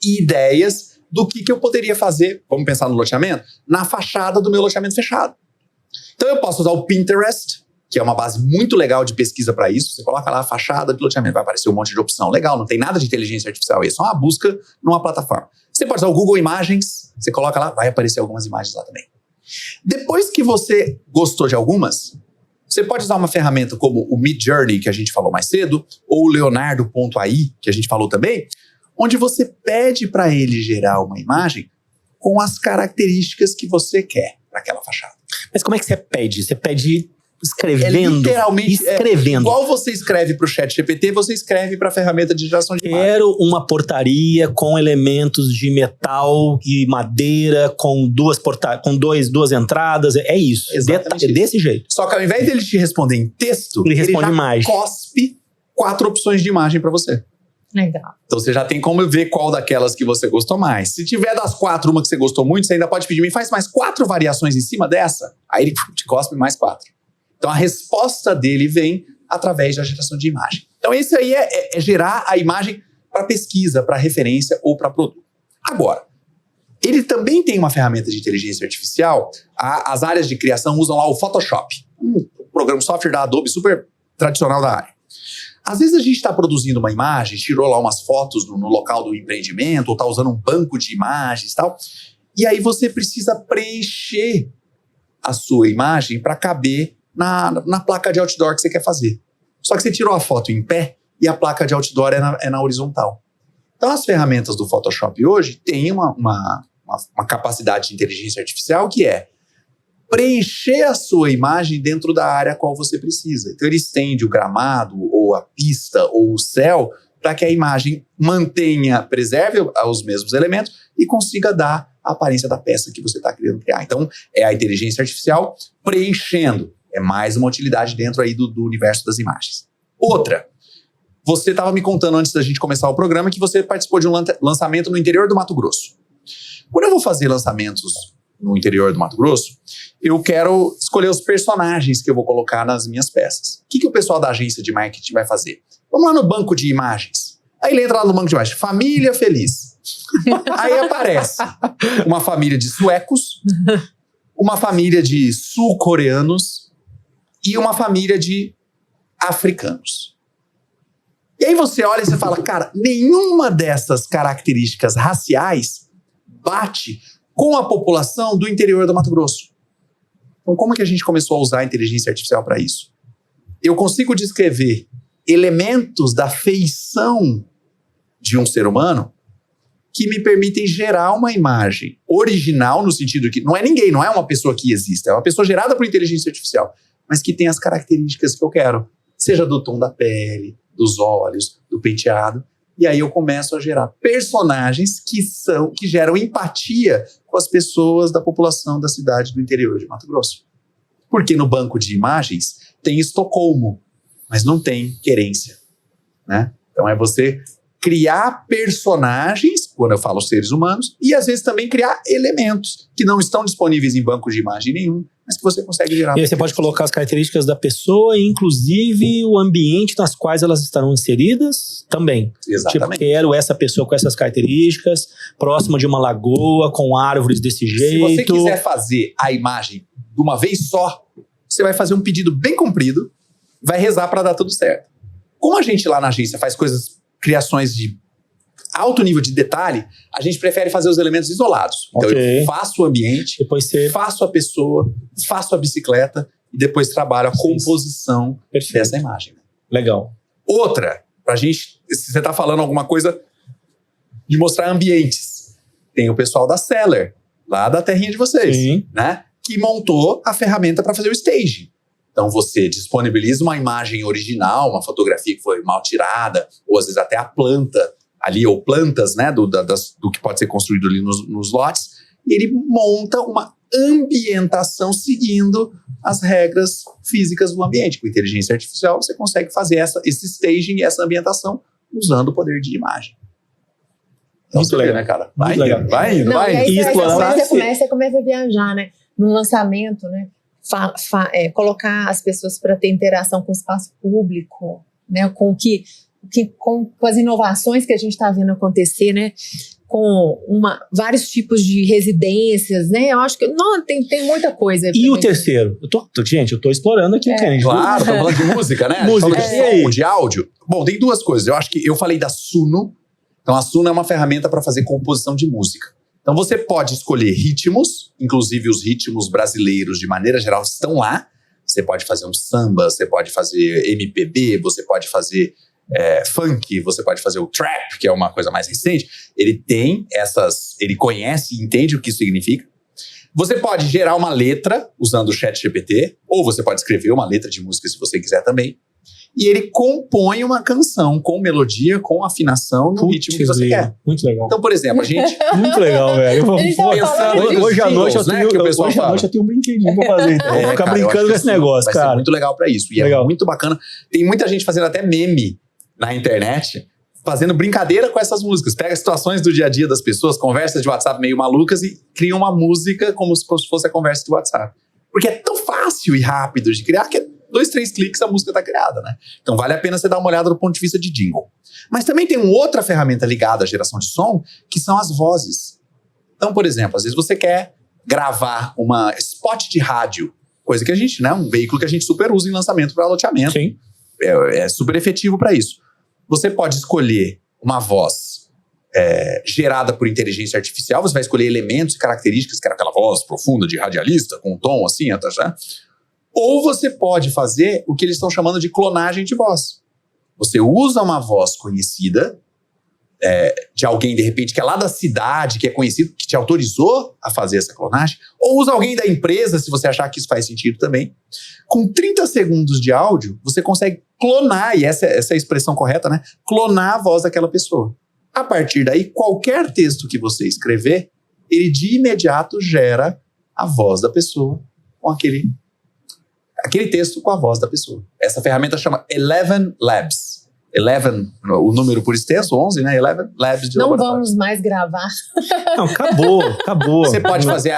e ideias do que eu poderia fazer, vamos pensar no loteamento, na fachada do meu loteamento fechado. Então eu posso usar o Pinterest, que é uma base muito legal de pesquisa para isso. Você coloca lá a fachada de loteamento, vai aparecer um monte de opção. Legal, não tem nada de inteligência artificial, é só uma busca numa plataforma. Você pode usar o Google Imagens, você coloca lá, vai aparecer algumas imagens lá também. Depois que você gostou de algumas, você pode usar uma ferramenta como o Midjourney, que a gente falou mais cedo, ou o Leonardo.ai, que a gente falou também, onde você pede para ele gerar uma imagem com as características que você quer para aquela fachada. Mas como é que você pede? Você pede escrevendo? Literalmente, escrevendo. Igual você escreve para o ChatGPT, você escreve para a ferramenta de geração de imagem. Quero uma portaria com elementos de metal e madeira, com duas entradas. É isso. Exatamente É desse jeito. Só que ao invés dele te responder em texto, ele responde já imagem. Cospe 4 opções de imagem para você. Legal. Então você já tem como ver qual daquelas que você gostou mais. Se tiver das 4 uma que você gostou muito, você ainda pode pedir, me faz mais 4 variações em cima dessa. Aí ele te cospe mais 4. Então a resposta dele vem através da geração de imagem. Então isso aí é gerar a imagem para pesquisa, para referência ou para produto. Agora, ele também tem uma ferramenta de inteligência artificial. As áreas de criação usam lá o Photoshop, um programa software da Adobe super tradicional da área. Às vezes a gente está produzindo uma imagem, tirou lá umas fotos no local do empreendimento, ou está usando um banco de imagens e tal, e aí você precisa preencher a sua imagem para caber na placa de outdoor que você quer fazer. Só que você tirou a foto em pé e a placa de outdoor é na horizontal. Então as ferramentas do Photoshop hoje têm uma capacidade de inteligência artificial que é preencher a sua imagem dentro da área a qual você precisa. Então ele estende o gramado, ou a pista, ou o céu, para que a imagem preserve os mesmos elementos e consiga dar a aparência da peça que você está querendo criar. Então é a inteligência artificial preenchendo. É mais uma utilidade dentro aí do universo das imagens. Outra, você estava me contando antes da gente começar o programa que você participou de um lançamento no interior do Mato Grosso. Quando eu vou fazer lançamentos no interior do Mato Grosso, eu quero escolher os personagens que eu vou colocar nas minhas peças. O que o pessoal da agência de marketing vai fazer? Vamos lá no banco de imagens. Aí ele entra lá no banco de imagens, família feliz. Aí aparece uma família de suecos, uma família de sul-coreanos e uma família de africanos. E aí você olha e você fala, cara, nenhuma dessas características raciais bate com a população do interior do Mato Grosso. Então, como é que a gente começou a usar a inteligência artificial para isso? eu consigo descrever elementos da feição de um ser humano que me permitem gerar uma imagem original, no sentido que não é ninguém, não é uma pessoa que existe, é uma pessoa gerada por inteligência artificial, mas que tem as características que eu quero, seja do tom da pele, dos olhos, do penteado, e aí eu começo a gerar personagens que geram empatia com as pessoas da população da cidade do interior de Mato Grosso. Porque no banco de imagens tem Estocolmo, mas não tem Querência, né? Então é você criar personagens, quando eu falo seres humanos, e às vezes também criar elementos que não estão disponíveis em banco de imagem nenhum, mas que você consegue gerar. E aí você pode colocar as características da pessoa, inclusive o ambiente nas quais elas estarão inseridas também. Exatamente. Tipo, quero essa pessoa com essas características, próxima de uma lagoa, com árvores desse jeito. Se você quiser fazer a imagem de uma vez só, você vai fazer um pedido bem comprido, vai rezar para dar tudo certo. Como a gente lá na agência faz criações de alto nível de detalhe, a gente prefere fazer os elementos isolados. Então eu faço o ambiente, depois faço a pessoa, faço a bicicleta e depois trabalho a composição dessa imagem. Legal. Outra, pra gente, se você tá falando alguma coisa de mostrar ambientes, tem o pessoal da Seller, lá da terrinha de vocês, né? Que montou a ferramenta para fazer o staging. Então você disponibiliza uma imagem original, uma fotografia que foi mal tirada, ou às vezes até a planta ali, ou plantas, né, do que pode ser construído ali nos lotes, e ele monta uma ambientação seguindo as regras físicas do ambiente. Com inteligência artificial você consegue fazer esse staging e essa ambientação usando o poder de imagem. Então, muito legal, né, cara? Vai indo, vai indo. Você começa a viajar, né? No lançamento, né? Colocar as pessoas para ter interação com o espaço público, né? Com as inovações que a gente está vendo acontecer, né? Com vários tipos de residências, né? Eu acho que tem muita coisa. E o terceiro? Gente, eu tô explorando aqui o Kennedy. Claro, estamos falando de música, né? Música. De som, de áudio. Bom, tem duas coisas. Eu acho que eu falei da Suno. Então a Suno é uma ferramenta para fazer composição de música. Então você pode escolher ritmos, inclusive os ritmos brasileiros de maneira geral estão lá. Você pode fazer um samba, você pode fazer MPB, você pode fazer funk, você pode fazer o trap, que é uma coisa mais recente. Ele conhece e entende o que isso significa. Você pode gerar uma letra usando o ChatGPT, ou você pode escrever uma letra de música se você quiser também. E ele compõe uma canção com melodia, com afinação no ritmo que você quer. Muito legal. Então, por exemplo, a gente... Muito legal, velho. Hoje à noite eu tenho um brinquedinho pra fazer. Então. Vou ficar brincando com esse negócio, cara. Vai ser muito legal pra isso. E é muito bacana. Tem muita gente fazendo até meme na internet, fazendo brincadeira com essas músicas. Pega situações do dia a dia das pessoas, conversas de WhatsApp meio malucas e cria uma música como se fosse a conversa de WhatsApp. Porque é tão fácil e rápido de criar que 2, 3 cliques a música está criada, né? Então vale a pena você dar uma olhada do ponto de vista de jingle. Mas também tem uma outra ferramenta ligada à geração de som, que são as vozes. Então, por exemplo, às vezes você quer gravar uma spot de rádio, coisa que a gente, né? Um veículo que a gente super usa em lançamento para loteamento. Sim. É super efetivo para isso. Você pode escolher uma voz gerada por inteligência artificial, você vai escolher elementos e características, que era aquela voz profunda de radialista, com um tom assim, né? Ou você pode fazer o que eles estão chamando de clonagem de voz. Você usa uma voz conhecida, de alguém, de repente, que é lá da cidade, que é conhecido, que te autorizou a fazer essa clonagem, ou usa alguém da empresa, se você achar que isso faz sentido também. Com 30 segundos de áudio, você consegue clonar, e essa é a expressão correta, né? Clonar a voz daquela pessoa. A partir daí, qualquer texto que você escrever, ele de imediato gera a voz da pessoa com aquele texto com a voz da pessoa. Essa ferramenta chama Eleven Labs. 11, o número por extenso, 11, né? 11 Labs de laboratório. Não vamos mais gravar. Não, acabou. Você pode fazer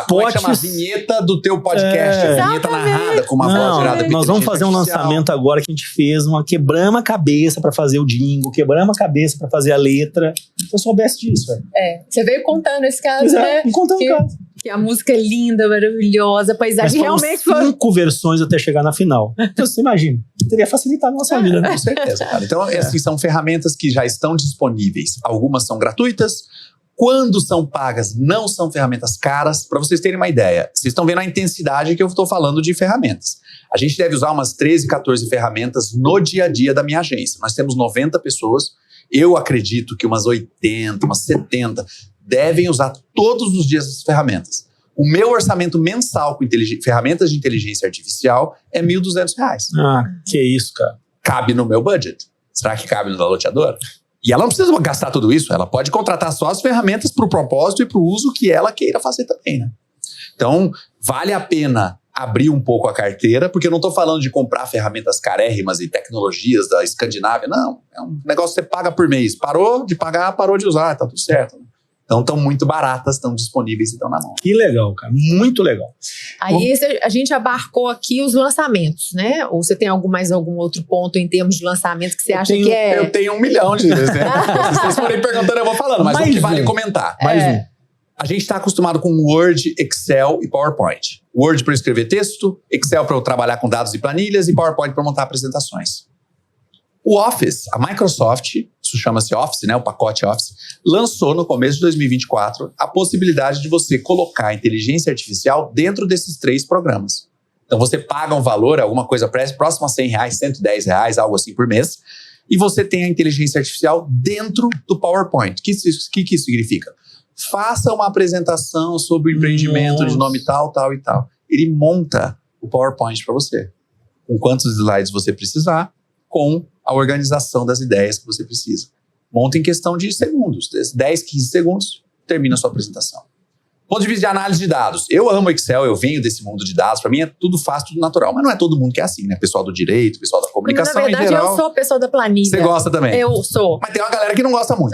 como é que chama? A vinheta do teu podcast, a vinheta narrada com uma voz gerada. Nós vamos fazer um lançamento agora que a gente fez quebramos a cabeça pra fazer o jingle, quebramos a cabeça pra fazer a letra. Se eu soubesse disso, velho. Você veio contando esse caso, né? Contando o caso. Que a música é linda, maravilhosa, a paisagem realmente foi... 5 versões até chegar na final. Então, você imagina, teria facilitado a nossa vida, né? Com certeza, cara. Então, assim, são ferramentas que já estão disponíveis. Algumas são gratuitas. Quando são pagas, não são ferramentas caras. Para vocês terem uma ideia, vocês estão vendo a intensidade que eu estou falando de ferramentas. A gente deve usar umas 13, 14 ferramentas no dia a dia da minha agência. Nós temos 90 pessoas. Eu acredito que umas 80, umas 70 devem usar todos os dias essas ferramentas. O meu orçamento mensal com ferramentas de inteligência artificial é R$ 1.200. Ah, que isso, cara. Cabe no meu budget? Será que cabe no da loteadora? E ela não precisa gastar tudo isso. Ela pode contratar só as ferramentas para o propósito e para o uso que ela queira fazer também, né? Então, vale a pena abrir um pouco a carteira, porque eu não estou falando de comprar ferramentas carérrimas e tecnologias da Escandinávia. Não, é um negócio que você paga por mês. Parou de pagar, parou de usar, tá tudo certo. Né? Então, estão muito baratas, estão disponíveis e estão na mão. Que legal, cara. Muito legal. Aí a gente abarcou aqui os lançamentos, né? Ou você tem mais algum outro ponto em termos de lançamento que você acha que é... Eu tenho 1 milhão de exemplos. Se vocês forem perguntando, eu vou falando. Mas o que vale comentar. Mais um. A gente está acostumado com Word, Excel e PowerPoint. Word para escrever texto, Excel para eu trabalhar com dados e planilhas e PowerPoint para montar apresentações. O Office, a Microsoft, isso chama-se Office, né, o pacote Office, lançou no começo de 2024 a possibilidade de você colocar a inteligência artificial dentro desses 3 programas. Então você paga um valor, alguma coisa próximo a R$100, R$110, algo assim por mês, e você tem a inteligência artificial dentro do PowerPoint. O que isso significa? Faça uma apresentação sobre o empreendimento de nome tal, tal e tal. Ele monta o PowerPoint para você. Com quantos slides você precisar, com a organização das ideias que você precisa. Monta em questão de segundos. 10, 15 segundos, termina a sua apresentação. Ponto de vista de análise de dados. Eu amo Excel, eu venho desse mundo de dados. Para mim é tudo fácil, tudo natural. Mas não é todo mundo que é assim, né? Pessoal do direito, pessoal da comunicação em geral. Na verdade, eu sou a pessoa da planilha. Você gosta também? Eu sou. Mas tem uma galera que não gosta muito.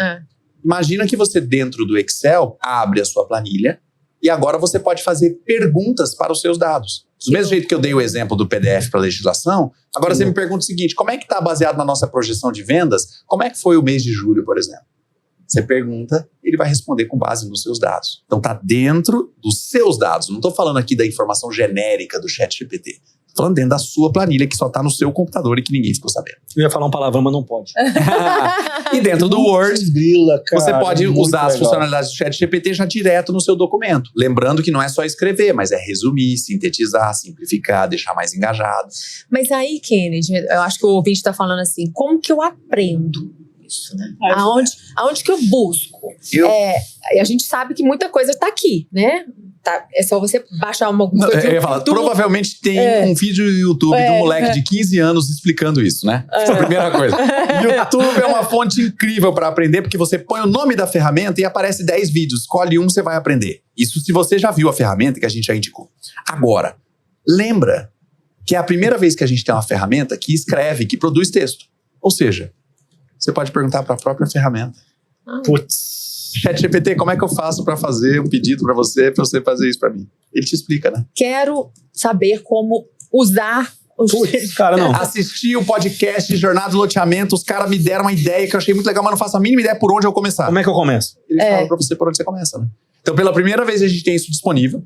Imagina que você, dentro do Excel, abre a sua planilha e agora você pode fazer perguntas para os seus dados. Do mesmo jeito que eu dei o exemplo do PDF para legislação, agora você me pergunta o seguinte, como é que está baseado na nossa projeção de vendas? Como é que foi o mês de julho, por exemplo? Você pergunta, ele vai responder com base nos seus dados. Então está dentro dos seus dados. Não estou falando aqui da informação genérica do ChatGPT. Estou falando dentro da sua planilha, que só está no seu computador e que ninguém ficou sabendo. Eu ia falar um palavrão, mas não pode. E dentro do Word, grila, cara, você pode usar as legal. funcionalidades do ChatGPT já direto no seu documento. Lembrando que não é só escrever, mas é resumir, sintetizar, simplificar, deixar mais engajado. Mas aí, Kennedy, eu acho que o ouvinte está falando assim, como que eu aprendo isso, né? Aonde que eu busco? A gente sabe que muita coisa está aqui, né? É só você baixar uma coisa. Eu ia falar, provavelmente tem um vídeo no YouTube de um moleque de 15 anos explicando isso, né? Essa é a primeira coisa. YouTube é uma fonte incrível para aprender, porque você põe o nome da ferramenta e aparece 10 vídeos. Escolhe um, você vai aprender. Isso se você já viu a ferramenta que a gente já indicou. Agora, lembra que é a primeira vez que a gente tem uma ferramenta que escreve, que produz texto. Ou seja, você pode perguntar para a própria ferramenta. Putz. ChatGPT, como é que eu faço para fazer um pedido para você fazer isso para mim? Ele te explica, né? Quero saber como usar os... Putz, cara, não. Assisti o podcast Jornada do Loteamento, os caras me deram uma ideia que eu achei muito legal, mas não faço a mínima ideia por onde eu começar. Como é que eu começo? Ele fala para você por onde você começa, né? Então, pela primeira vez a gente tem isso disponível.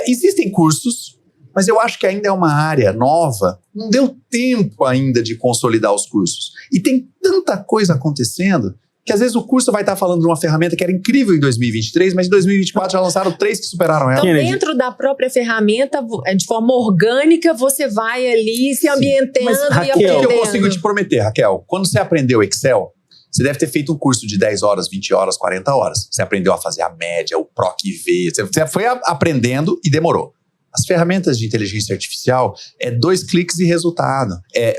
Existem cursos, mas eu acho que ainda é uma área nova. Não deu tempo ainda de consolidar os cursos. E tem tanta coisa acontecendo que às vezes o curso vai estar falando de uma ferramenta que era incrível em 2023, mas em 2024 já lançaram 3 que superaram ela. Então, dentro da própria ferramenta, de forma orgânica, você vai ali se ambientando mas, Raquel, e aprendendo. O que eu consigo te prometer, Raquel? Quando você aprendeu Excel, você deve ter feito um curso de 10 horas, 20 horas, 40 horas. Você aprendeu a fazer a média, o PROC-V. Você foi aprendendo e demorou. As ferramentas de inteligência artificial 2 cliques e resultado.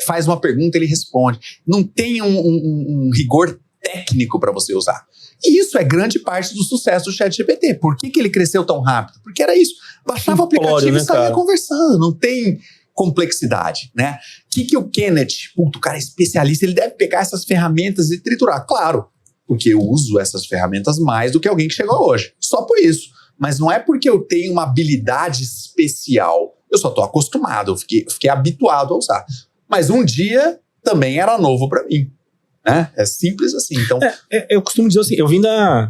Faz uma pergunta, ele responde. Não tem um rigor técnico para você usar. E isso é grande parte do sucesso do ChatGPT. Por que ele cresceu tão rápido? Porque era isso. Baixava o aplicativo e saía conversando. Não tem complexidade, né? O que o Kenneth, o cara é especialista, ele deve pegar essas ferramentas e triturar. Claro, porque eu uso essas ferramentas mais do que alguém que chegou hoje. Só por isso. Mas não é porque eu tenho uma habilidade especial. Eu só estou acostumado, eu fiquei habituado a usar. Mas um dia também era novo para mim. Né? É simples assim. Então... eu costumo dizer assim, eu vim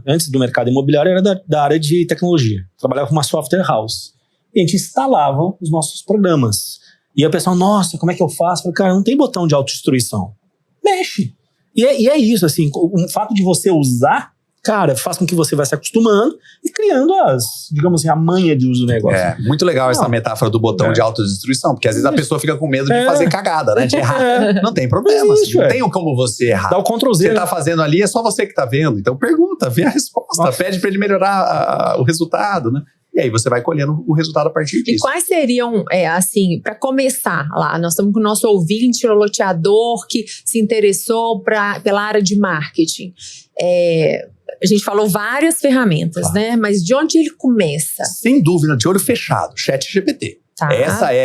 antes do mercado imobiliário, era da área de tecnologia. Trabalhava com uma software house. E a gente instalava os nossos programas. E aí o pessoal, nossa, como é que eu faço? Eu falei, cara, não tem botão de autodestruição. Mexe. E é isso, assim, o fato de você usar, cara, faz com que você vai se acostumando e criando digamos assim, a manha de uso do negócio. Muito legal essa metáfora do botão de autodestruição, porque às vezes a pessoa fica com medo de fazer cagada, né? De errar. Não tem problema, não tem como você errar. Dá o Ctrl Z. Você tá fazendo ali, é só você que tá vendo. Então pergunta, vê a resposta, pede pra ele melhorar o resultado, né? E aí você vai colhendo o resultado a partir disso. E quais seriam, assim, para começar lá, nós estamos com o nosso ouvinte, o loteador que se interessou pela área de marketing. A gente falou várias ferramentas, né? Mas de onde ele começa? Sem dúvida, de olho fechado, ChatGPT. Tá.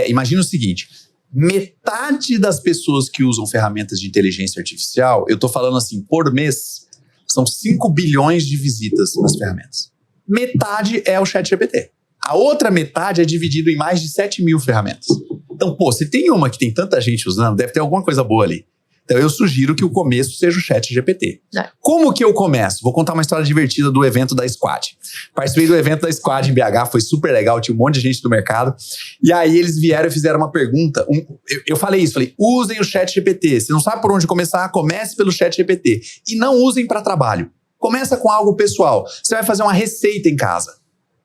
Imagina o seguinte, metade das pessoas que usam ferramentas de inteligência artificial, eu tô falando assim, por mês, são 5 bilhões de visitas nas ferramentas. Metade é o ChatGPT. A outra metade é dividido em mais de 7 mil ferramentas. Então, se tem uma que tem tanta gente usando, deve ter alguma coisa boa ali. Então, eu sugiro que o começo seja o ChatGPT. Como que eu começo? Vou contar uma história divertida do evento da Squad. Participei do evento da Squad em BH, foi super legal, tinha um monte de gente do mercado. E aí, eles vieram e fizeram uma pergunta. Eu falei isso, usem o ChatGPT. Se não sabe por onde começar, comece pelo ChatGPT. E não usem para trabalho. Começa com algo pessoal. Você vai fazer uma receita em casa.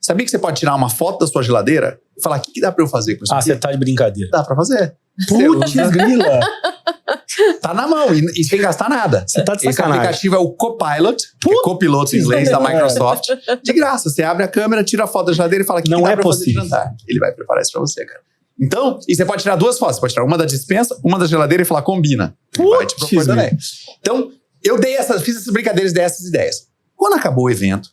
Sabia que você pode tirar uma foto da sua geladeira e falar, o que dá pra eu fazer com isso aqui? Você tá de brincadeira. Dá pra fazer. Putz, grila. Tá na mão e sem gastar nada. Você tá de Esse sacanagem. aplicativo é o Copilot, que é copiloto em inglês da Microsoft. De graça, você abre a câmera, tira a foto da geladeira e fala, o que dá pra fazer de jantar? Ele vai preparar isso pra você, cara. Então, e você pode tirar 2 fotos. Você pode tirar uma da despensa, uma da geladeira e falar, combina. Ele vai te propor também. Então, eu fiz essas brincadeiras, dei essas ideias. Quando acabou o evento,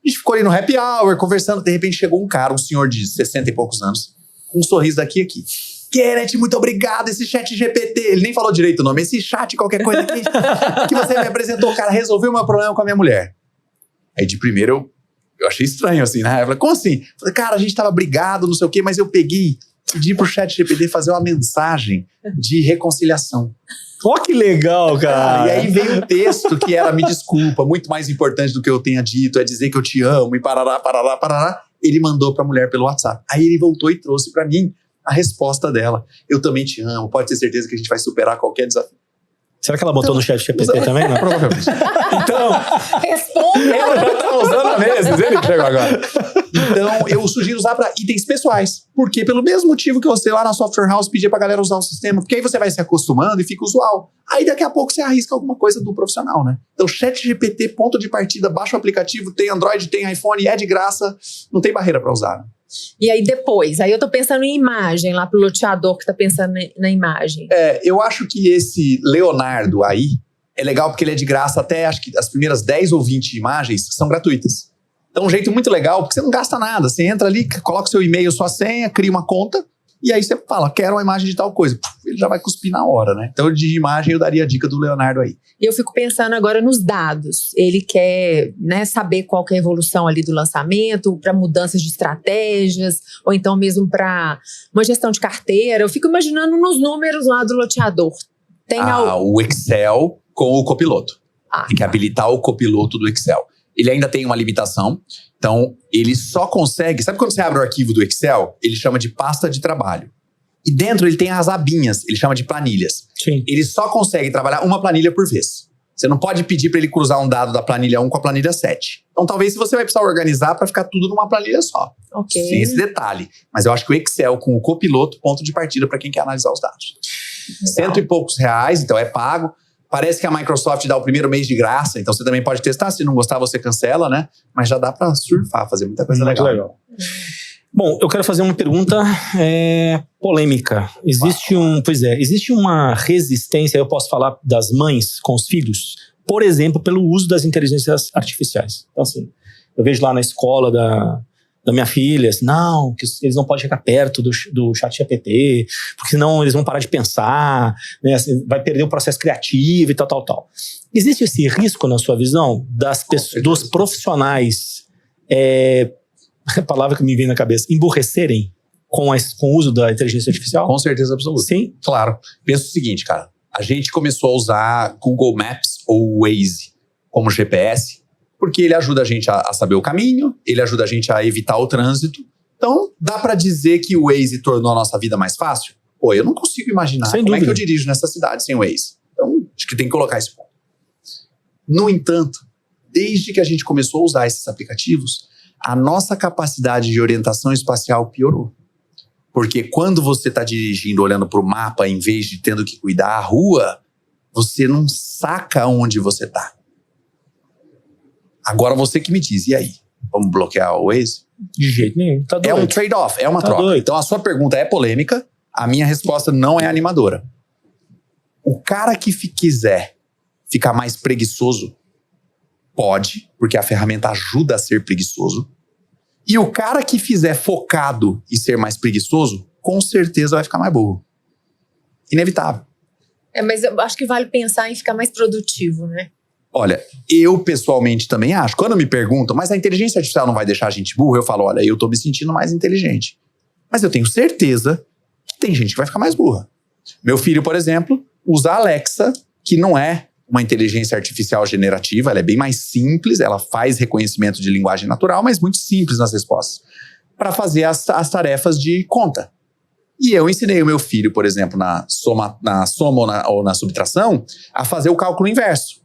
a gente ficou ali no happy hour, conversando. De repente chegou um senhor de 60 e poucos anos, com um sorriso daqui e aqui. Kenneth, muito obrigado, esse ChatGPT. Ele nem falou direito o nome. Esse chat, qualquer coisa aqui, que você me apresentou, cara, resolveu o meu problema com a minha mulher. Aí de primeiro eu achei estranho assim, né? Eu falei, como assim? Eu falei, cara, a gente tava brigado, não sei o quê, mas eu pedi pro ChatGPT fazer uma mensagem de reconciliação. Olha que legal, cara. E aí veio um texto que era, me desculpa, muito mais importante do que eu tenha dito, é dizer que eu te amo, e parará. Ele mandou pra mulher pelo WhatsApp. Aí ele voltou e trouxe pra mim a resposta dela. Eu também te amo, pode ter certeza que a gente vai superar qualquer desafio. Será que ela botou no ChatGPT também? Não? Provavelmente. Então, responda. Ela já tá usando há meses, ele que chegou agora. Então, eu sugiro usar para itens pessoais. Porque pelo mesmo motivo que você lá na Software House pedia pra galera usar o sistema, porque aí você vai se acostumando e fica usual. Aí daqui a pouco você arrisca alguma coisa do profissional, né? Então, ChatGPT, ponto de partida, baixa o aplicativo, tem Android, tem iPhone, é de graça, não tem barreira para usar. E aí depois, aí eu tô pensando em imagem, lá pro loteador que tá pensando na imagem. Eu acho que esse Leonardo aí é legal porque ele é de graça até, acho que as primeiras 10 ou 20 imagens são gratuitas. Então, um jeito muito legal, porque você não gasta nada. Você entra ali, coloca o seu e-mail, sua senha, cria uma conta, e aí você fala, quero uma imagem de tal coisa. Ele já vai cuspir na hora, né? Então, de imagem, eu daria a dica do Leonardo aí. E eu fico pensando agora nos dados. Ele quer, né, saber qual que é a evolução ali do lançamento, para mudanças de estratégias, ou então mesmo para uma gestão de carteira. Eu fico imaginando nos números lá do loteador. O Excel com o copiloto. Tem que habilitar o copiloto do Excel. Ele ainda tem uma limitação, então ele só consegue... Sabe quando você abre o arquivo do Excel? Ele chama de pasta de trabalho. E dentro ele tem as abinhas, ele chama de planilhas. Sim. Ele só consegue trabalhar uma planilha por vez. Você não pode pedir para ele cruzar um dado da planilha 1 com a planilha 7. Então talvez você vai precisar organizar para ficar tudo numa planilha só. Ok. Sem esse detalhe. Mas eu acho que o Excel com o copiloto, ponto de partida para quem quer analisar os dados. Legal. R$100 e poucos, então é pago. Parece que a Microsoft dá o primeiro mês de graça, então você também pode testar. Se não gostar, você cancela, né? Mas já dá para surfar, fazer muita coisa legal. Bom, eu quero fazer uma pergunta polêmica. Existe uma resistência, eu posso falar das mães com os filhos, por exemplo, pelo uso das inteligências artificiais. Então, assim, eu vejo lá na escola da minha filha, assim, não, que eles não podem chegar perto do ChatGPT, porque senão eles vão parar de pensar, né, assim, vai perder o processo criativo e tal. Existe esse risco, na sua visão, dos profissionais, a palavra que me vem na cabeça, emburrecerem com o uso da inteligência artificial? Com certeza absoluta. Sim? Claro. Pensa o seguinte, cara, a gente começou a usar Google Maps ou Waze como GPS, porque ele ajuda a gente a saber o caminho, ele ajuda a gente a evitar o trânsito. Então, dá pra dizer que o Waze tornou a nossa vida mais fácil? Pô, eu não consigo imaginar como é que eu dirijo nessa cidade sem o Waze. Então, acho que tem que colocar esse ponto. No entanto, desde que a gente começou a usar esses aplicativos, a nossa capacidade de orientação espacial piorou. Porque quando você está dirigindo, olhando para o mapa, em vez de tendo que cuidar a rua, você não saca onde você está. Agora você que me diz, e aí? Vamos bloquear o Waze? De jeito nenhum. Tá doido. É um trade-off, é uma troca. Doido. Então a sua pergunta é polêmica, a minha resposta não é animadora. O cara que quiser ficar mais preguiçoso, pode, porque a ferramenta ajuda a ser preguiçoso. E o cara que fizer focado e ser mais preguiçoso, com certeza vai ficar mais burro. Inevitável. Mas eu acho que vale pensar em ficar mais produtivo, né? Olha, eu pessoalmente também acho. Quando me perguntam, mas a inteligência artificial não vai deixar a gente burro? Eu falo, olha, eu tô me sentindo mais inteligente. Mas eu tenho certeza que tem gente que vai ficar mais burra. Meu filho, por exemplo, usa a Alexa, que não é uma inteligência artificial generativa, ela é bem mais simples, ela faz reconhecimento de linguagem natural, mas muito simples nas respostas, para fazer as tarefas de conta. E eu ensinei o meu filho, por exemplo, na soma ou na subtração, a fazer o cálculo inverso.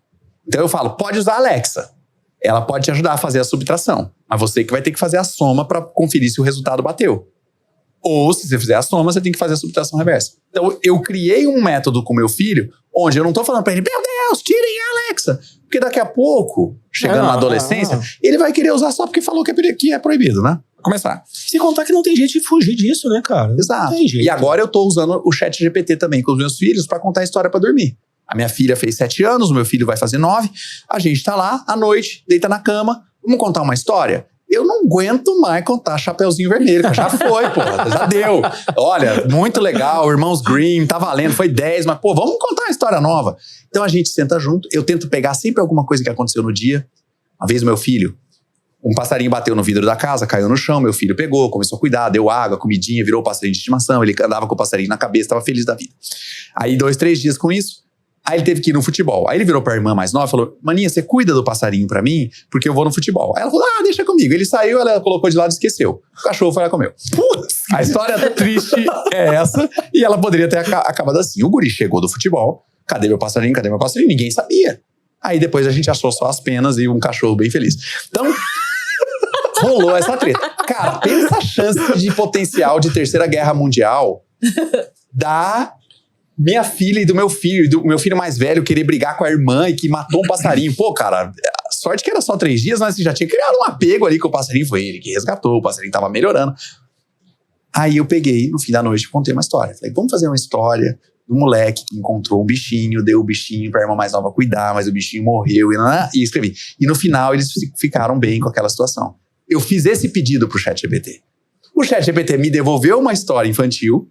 Então eu falo, pode usar a Alexa, ela pode te ajudar a fazer a subtração, mas você que vai ter que fazer a soma para conferir se o resultado bateu. Ou, se você fizer a soma, você tem que fazer a subtração reversa. Então, eu criei um método com meu filho, onde eu não tô falando pra ele, meu Deus, tirem a Alexa. Porque daqui a pouco, chegando na adolescência, ele vai querer usar só porque falou que é proibido, né? Pra começar. Sem contar que não tem jeito de fugir disso, né, cara? Exato. Não tem jeito. E agora eu tô usando o ChatGPT também com os meus filhos pra contar história pra dormir. A minha filha fez 7 anos, o meu filho vai fazer 9. A gente tá lá, à noite, deita na cama, vamos contar uma história? Eu não aguento mais contar Chapeuzinho Vermelho, que já foi, porra, já deu. Olha, muito legal, Irmãos Grimm, tá valendo, foi 10, mas pô, vamos contar uma história nova. Então a gente senta junto, eu tento pegar sempre alguma coisa que aconteceu no dia. Uma vez meu filho, um passarinho bateu no vidro da casa, caiu no chão, meu filho pegou, começou a cuidar, deu água, comidinha, virou passarinho de estimação, ele andava com o passarinho na cabeça, tava feliz da vida. Aí 2, 3 dias com isso, aí ele teve que ir no futebol. Aí ele virou pra irmã mais nova e falou, maninha, você cuida do passarinho pra mim? Porque eu vou no futebol. Aí ela falou, deixa comigo. Ele saiu, ela colocou de lado e esqueceu. O cachorro foi lá e comeu. Putz! A história triste é essa. E ela poderia ter acabado assim. O guri chegou do futebol. Cadê meu passarinho? Cadê meu passarinho? Ninguém sabia. Aí depois a gente achou só as penas e um cachorro bem feliz. Então, rolou essa treta. Cara, pensa a chance de potencial de terceira guerra mundial da minha filha e do meu filho mais velho querer brigar com a irmã e que matou um passarinho. Pô, cara, sorte que era só 3 dias, mas já tinha criado um apego ali com o passarinho. Foi ele que resgatou, o passarinho tava melhorando. Aí eu peguei, no fim da noite, contei uma história. Falei, vamos fazer uma história do moleque que encontrou um bichinho, deu o bichinho pra irmã mais nova cuidar, mas o bichinho morreu e escrevi. E no final eles ficaram bem com aquela situação. Eu fiz esse pedido pro ChatGPT. O ChatGPT me devolveu uma história infantil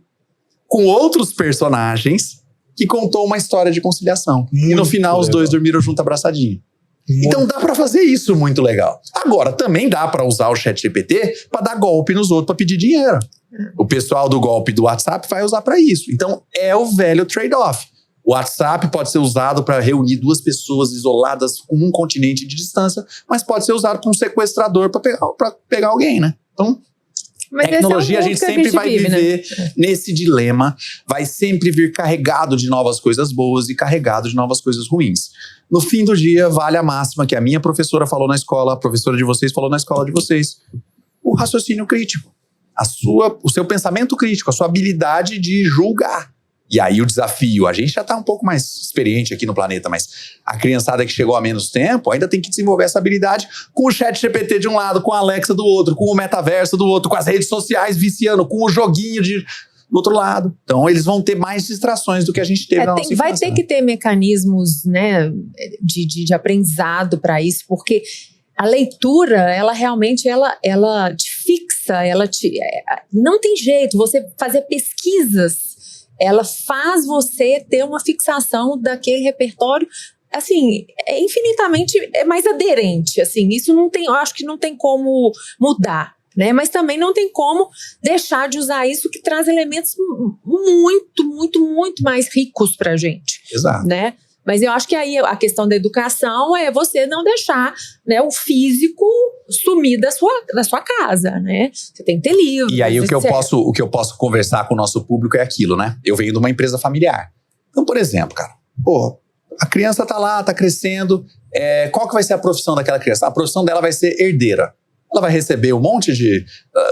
com outros personagens que contou uma história de conciliação. Muito e no final os dois dormiram junto abraçadinho. Então dá pra fazer isso muito legal. Agora, também dá pra usar o ChatGPT pra dar golpe nos outros, pra pedir dinheiro. O pessoal do golpe do WhatsApp vai usar pra isso. Então é o velho trade-off. O WhatsApp pode ser usado pra reunir 2 pessoas isoladas com um continente de distância, mas pode ser usado com um sequestrador pra pegar alguém, né? Então, mas tecnologia, a gente sempre vai viver, né, nesse dilema, vai sempre vir carregado de novas coisas boas e carregado de novas coisas ruins. No fim do dia, vale a máxima que a minha professora falou na escola, a professora de vocês falou na escola de vocês. O raciocínio crítico, o seu pensamento crítico, a sua habilidade de julgar. E aí o desafio, a gente já tá um pouco mais experiente aqui no planeta, mas a criançada que chegou há menos tempo ainda tem que desenvolver essa habilidade com o ChatGPT de um lado, com a Alexa do outro, com o metaverso do outro, com as redes sociais viciando, com o joguinho do outro lado. Então eles vão ter mais distrações do que a gente teve na nossa infância. Vai ter que ter mecanismos, né, de aprendizado para isso, porque a leitura, ela realmente, ela te fixa, não tem jeito, você fazer pesquisas, ela faz você ter uma fixação daquele repertório, assim, infinitamente mais aderente, assim, isso não tem, eu acho que não tem como mudar, né, mas também não tem como deixar de usar isso, que traz elementos muito, muito, muito mais ricos pra gente. Exato. Né? Mas eu acho que aí a questão da educação é você não deixar, né, o físico sumir da sua casa, né? Você tem que ter livro. E aí o que eu posso conversar com o nosso público é aquilo, né? Eu venho de uma empresa familiar. Então, por exemplo, cara, A criança tá lá, tá crescendo. Qual que vai ser a profissão daquela criança? A profissão dela vai ser herdeira. Ela vai receber um monte de...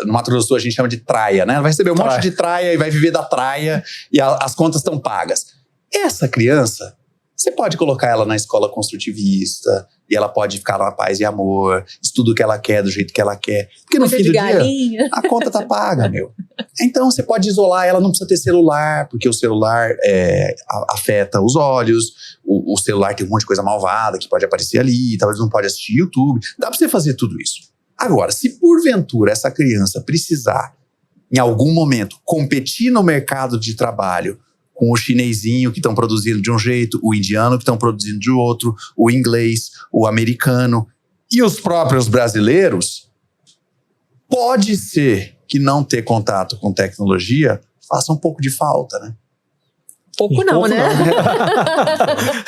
no Mato Grosso do Sul a gente chama de traia, né? Ela vai receber um monte de traia e vai viver da traia e as contas estão pagas. Essa criança, você pode colocar ela na escola construtivista e ela pode ficar na paz e amor, estuda o que ela quer, do jeito que ela quer. Porque no fim do dia, a conta tá paga, meu. Então você pode isolar, ela não precisa ter celular, porque o celular afeta os olhos, o celular tem um monte de coisa malvada que pode aparecer ali, talvez não pode assistir YouTube. Dá pra você fazer tudo isso. Agora, se porventura essa criança precisar, em algum momento, competir no mercado de trabalho com o chinesinho que estão produzindo de um jeito, o indiano que estão produzindo de outro, o inglês, o americano e os próprios brasileiros, pode ser que não ter contato com tecnologia faça um pouco de falta, né? Pouco não, né?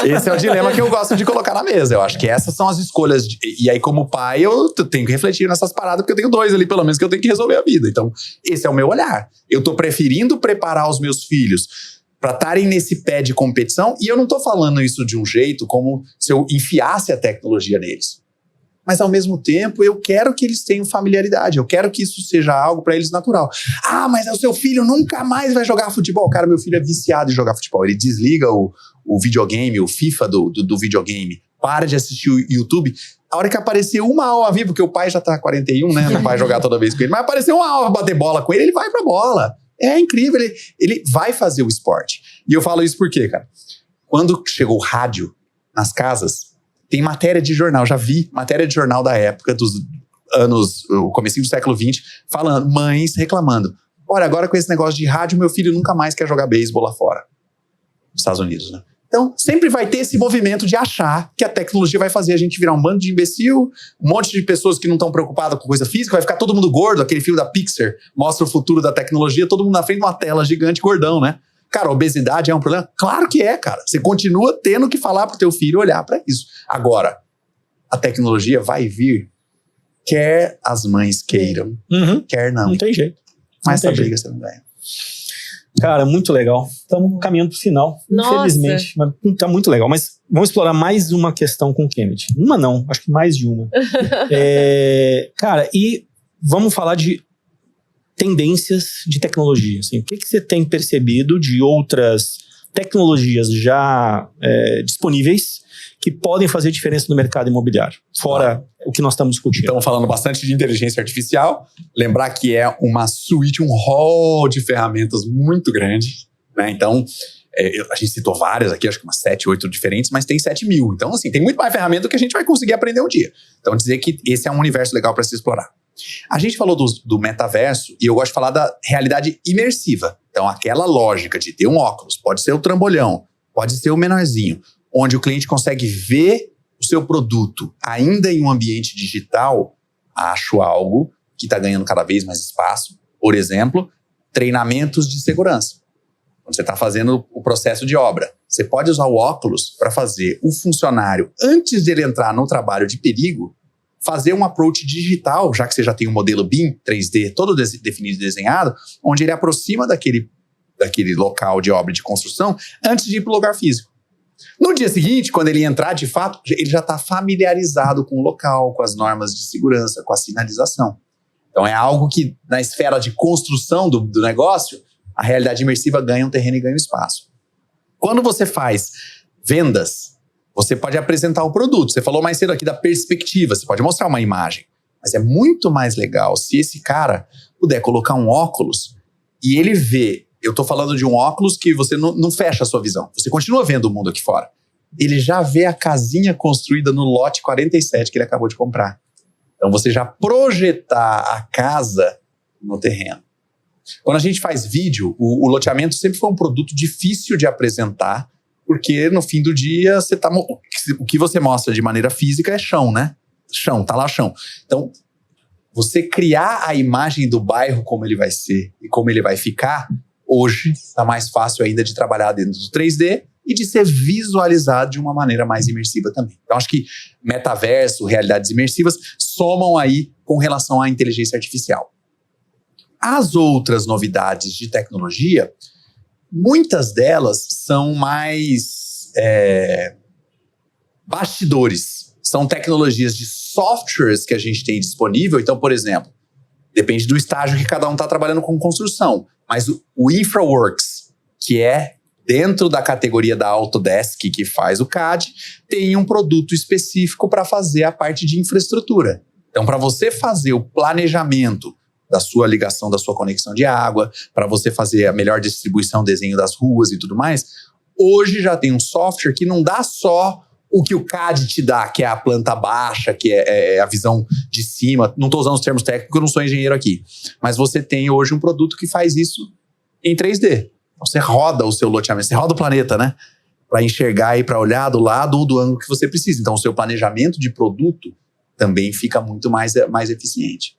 Esse é o dilema que eu gosto de colocar na mesa. Eu acho que essas são as escolhas. E aí, como pai, eu tenho que refletir nessas paradas, porque eu tenho 2 ali, pelo menos, que eu tenho que resolver a vida. Então, esse é o meu olhar. Eu tô preferindo preparar os meus filhos para estarem nesse pé de competição, e eu não tô falando isso de um jeito como se eu enfiasse a tecnologia neles. Mas, ao mesmo tempo, eu quero que eles tenham familiaridade. Eu quero que isso seja algo para eles natural. Ah, mas o seu filho nunca mais vai jogar futebol. Cara, meu filho é viciado em jogar futebol. Ele desliga o videogame, o FIFA do videogame. Para de assistir o YouTube. A hora que aparecer uma aula viva, porque o pai já tá 41, né? Não vai jogar toda vez com ele. Mas aparecer uma aula pra bater bola com ele, ele vai pra bola. É incrível. Ele vai fazer o esporte. E eu falo isso por quê, cara? Quando chegou o rádio nas casas, tem matéria de jornal, já vi matéria de jornal da época, dos anos, o comecinho do século XX, falando, mães reclamando. Olha, agora com esse negócio de rádio, meu filho nunca mais quer jogar beisebol lá fora. Nos Estados Unidos, né? Então, sempre vai ter esse movimento de achar que a tecnologia vai fazer a gente virar um bando de imbecil, um monte de pessoas que não estão preocupadas com coisa física, vai ficar todo mundo gordo, aquele filme da Pixar mostra o futuro da tecnologia, todo mundo na frente de uma tela gigante, gordão, né? Cara, a obesidade é um problema? Claro que é, cara. Você continua tendo que falar pro teu filho olhar para isso. Agora, a tecnologia vai vir, quer as mães queiram, quer não. Não tem jeito. Mas essa briga você não ganha. Cara, muito legal. Estamos caminhando pro final, infelizmente. Mas tá muito legal. Mas vamos explorar mais uma questão com o Kennedy. Uma não, acho que mais de uma. Cara, e vamos falar de tendências de tecnologia. Assim, o que você tem percebido de outras tecnologias já disponíveis que podem fazer diferença no mercado imobiliário, fora o que nós estamos discutindo? Estamos falando bastante de inteligência artificial. Lembrar que é uma suíte, um hall de ferramentas muito grande, né? Então, a gente citou várias aqui, acho que umas 7, 8 diferentes, mas tem 7 mil. Então, assim, tem muito mais ferramenta do que a gente vai conseguir aprender um dia. Então, dizer que esse é um universo legal para se explorar. A gente falou do metaverso e eu gosto de falar da realidade imersiva. Então, aquela lógica de ter um óculos, pode ser o trambolhão, pode ser o menorzinho, onde o cliente consegue ver o seu produto ainda em um ambiente digital. Acho algo que está ganhando cada vez mais espaço. Por exemplo, treinamentos de segurança. Quando você está fazendo o processo de obra, você pode usar o óculos para fazer o funcionário, antes de ele entrar no trabalho de perigo, fazer um approach digital, já que você já tem um modelo BIM 3D todo definido e desenhado, onde ele aproxima daquele local de obra de construção antes de ir para o lugar físico. No dia seguinte, quando ele entrar de fato, ele já está familiarizado com o local, com as normas de segurança, com a sinalização. Então é algo que na esfera de construção do negócio, a realidade imersiva ganha um terreno e ganha um espaço. Quando você faz vendas, você pode apresentar o produto. Você falou mais cedo aqui da perspectiva, você pode mostrar uma imagem. Mas é muito mais legal se esse cara puder colocar um óculos e ele vê. Eu estou falando de um óculos que você não fecha a sua visão. Você continua vendo o mundo aqui fora. Ele já vê a casinha construída no lote 47 que ele acabou de comprar. Então você já projetar a casa no terreno. Quando a gente faz vídeo, o loteamento sempre foi um produto difícil de apresentar, porque no fim do dia o que você mostra de maneira física é chão, né? Chão, tá lá chão. Então, você criar a imagem do bairro como ele vai ser e como ele vai ficar, hoje tá mais fácil ainda de trabalhar dentro do 3D e de ser visualizado de uma maneira mais imersiva também. Então, acho que metaverso, realidades imersivas somam aí com relação à inteligência artificial. As outras novidades de tecnologia, muitas delas são mais Bastidores são tecnologias de softwares que a gente tem disponível. Então, por exemplo, depende do estágio que cada um está trabalhando com construção. Mas o InfraWorks, que é dentro da categoria da Autodesk, que faz o CAD, tem um produto específico para fazer a parte de infraestrutura. Então, para você fazer o planejamento da sua ligação, da sua conexão de água, para você fazer a melhor distribuição, desenho das ruas e tudo mais, hoje já tem um software que não dá só o que o CAD te dá, que é a planta baixa, que é a visão de cima. Não estou usando os termos técnicos, eu não sou engenheiro aqui. Mas você tem hoje um produto que faz isso em 3D. Então você roda o seu loteamento, você roda o planeta, né? Para enxergar e para olhar do lado ou do ângulo que você precisa. Então o seu planejamento de produto também fica muito mais eficiente.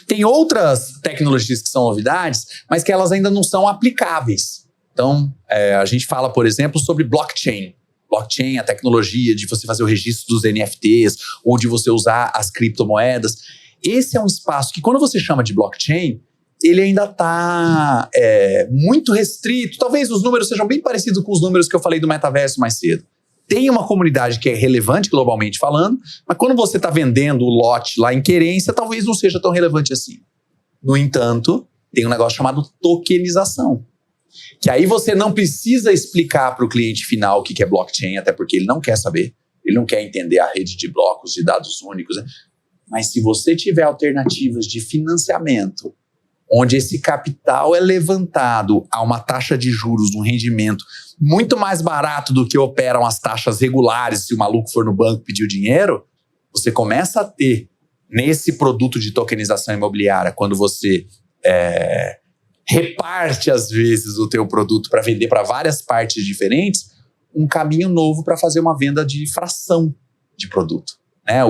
Tem outras tecnologias que são novidades, mas que elas ainda não são aplicáveis. Então, a gente fala, por exemplo, sobre blockchain. Blockchain, a tecnologia de você fazer o registro dos NFTs ou de você usar as criptomoedas. Esse é um espaço que, quando você chama de blockchain, ele ainda está muito restrito. Talvez os números sejam bem parecidos com os números que eu falei do metaverso mais cedo. Tem uma comunidade que é relevante globalmente falando, mas quando você está vendendo o lote lá em querência, talvez não seja tão relevante assim. No entanto, tem um negócio chamado tokenização. Que aí você não precisa explicar para o cliente final o que é blockchain, até porque ele não quer saber. Ele não quer entender a rede de blocos, de dados únicos. Né? Mas se você tiver alternativas de financiamento, onde esse capital é levantado a uma taxa de juros, um rendimento muito mais barato do que operam as taxas regulares, se o maluco for no banco pedir o dinheiro, você começa a ter, nesse produto de tokenização imobiliária, quando você reparte, às vezes, o teu produto para vender para várias partes diferentes, um caminho novo para fazer uma venda de fração de produto. Né?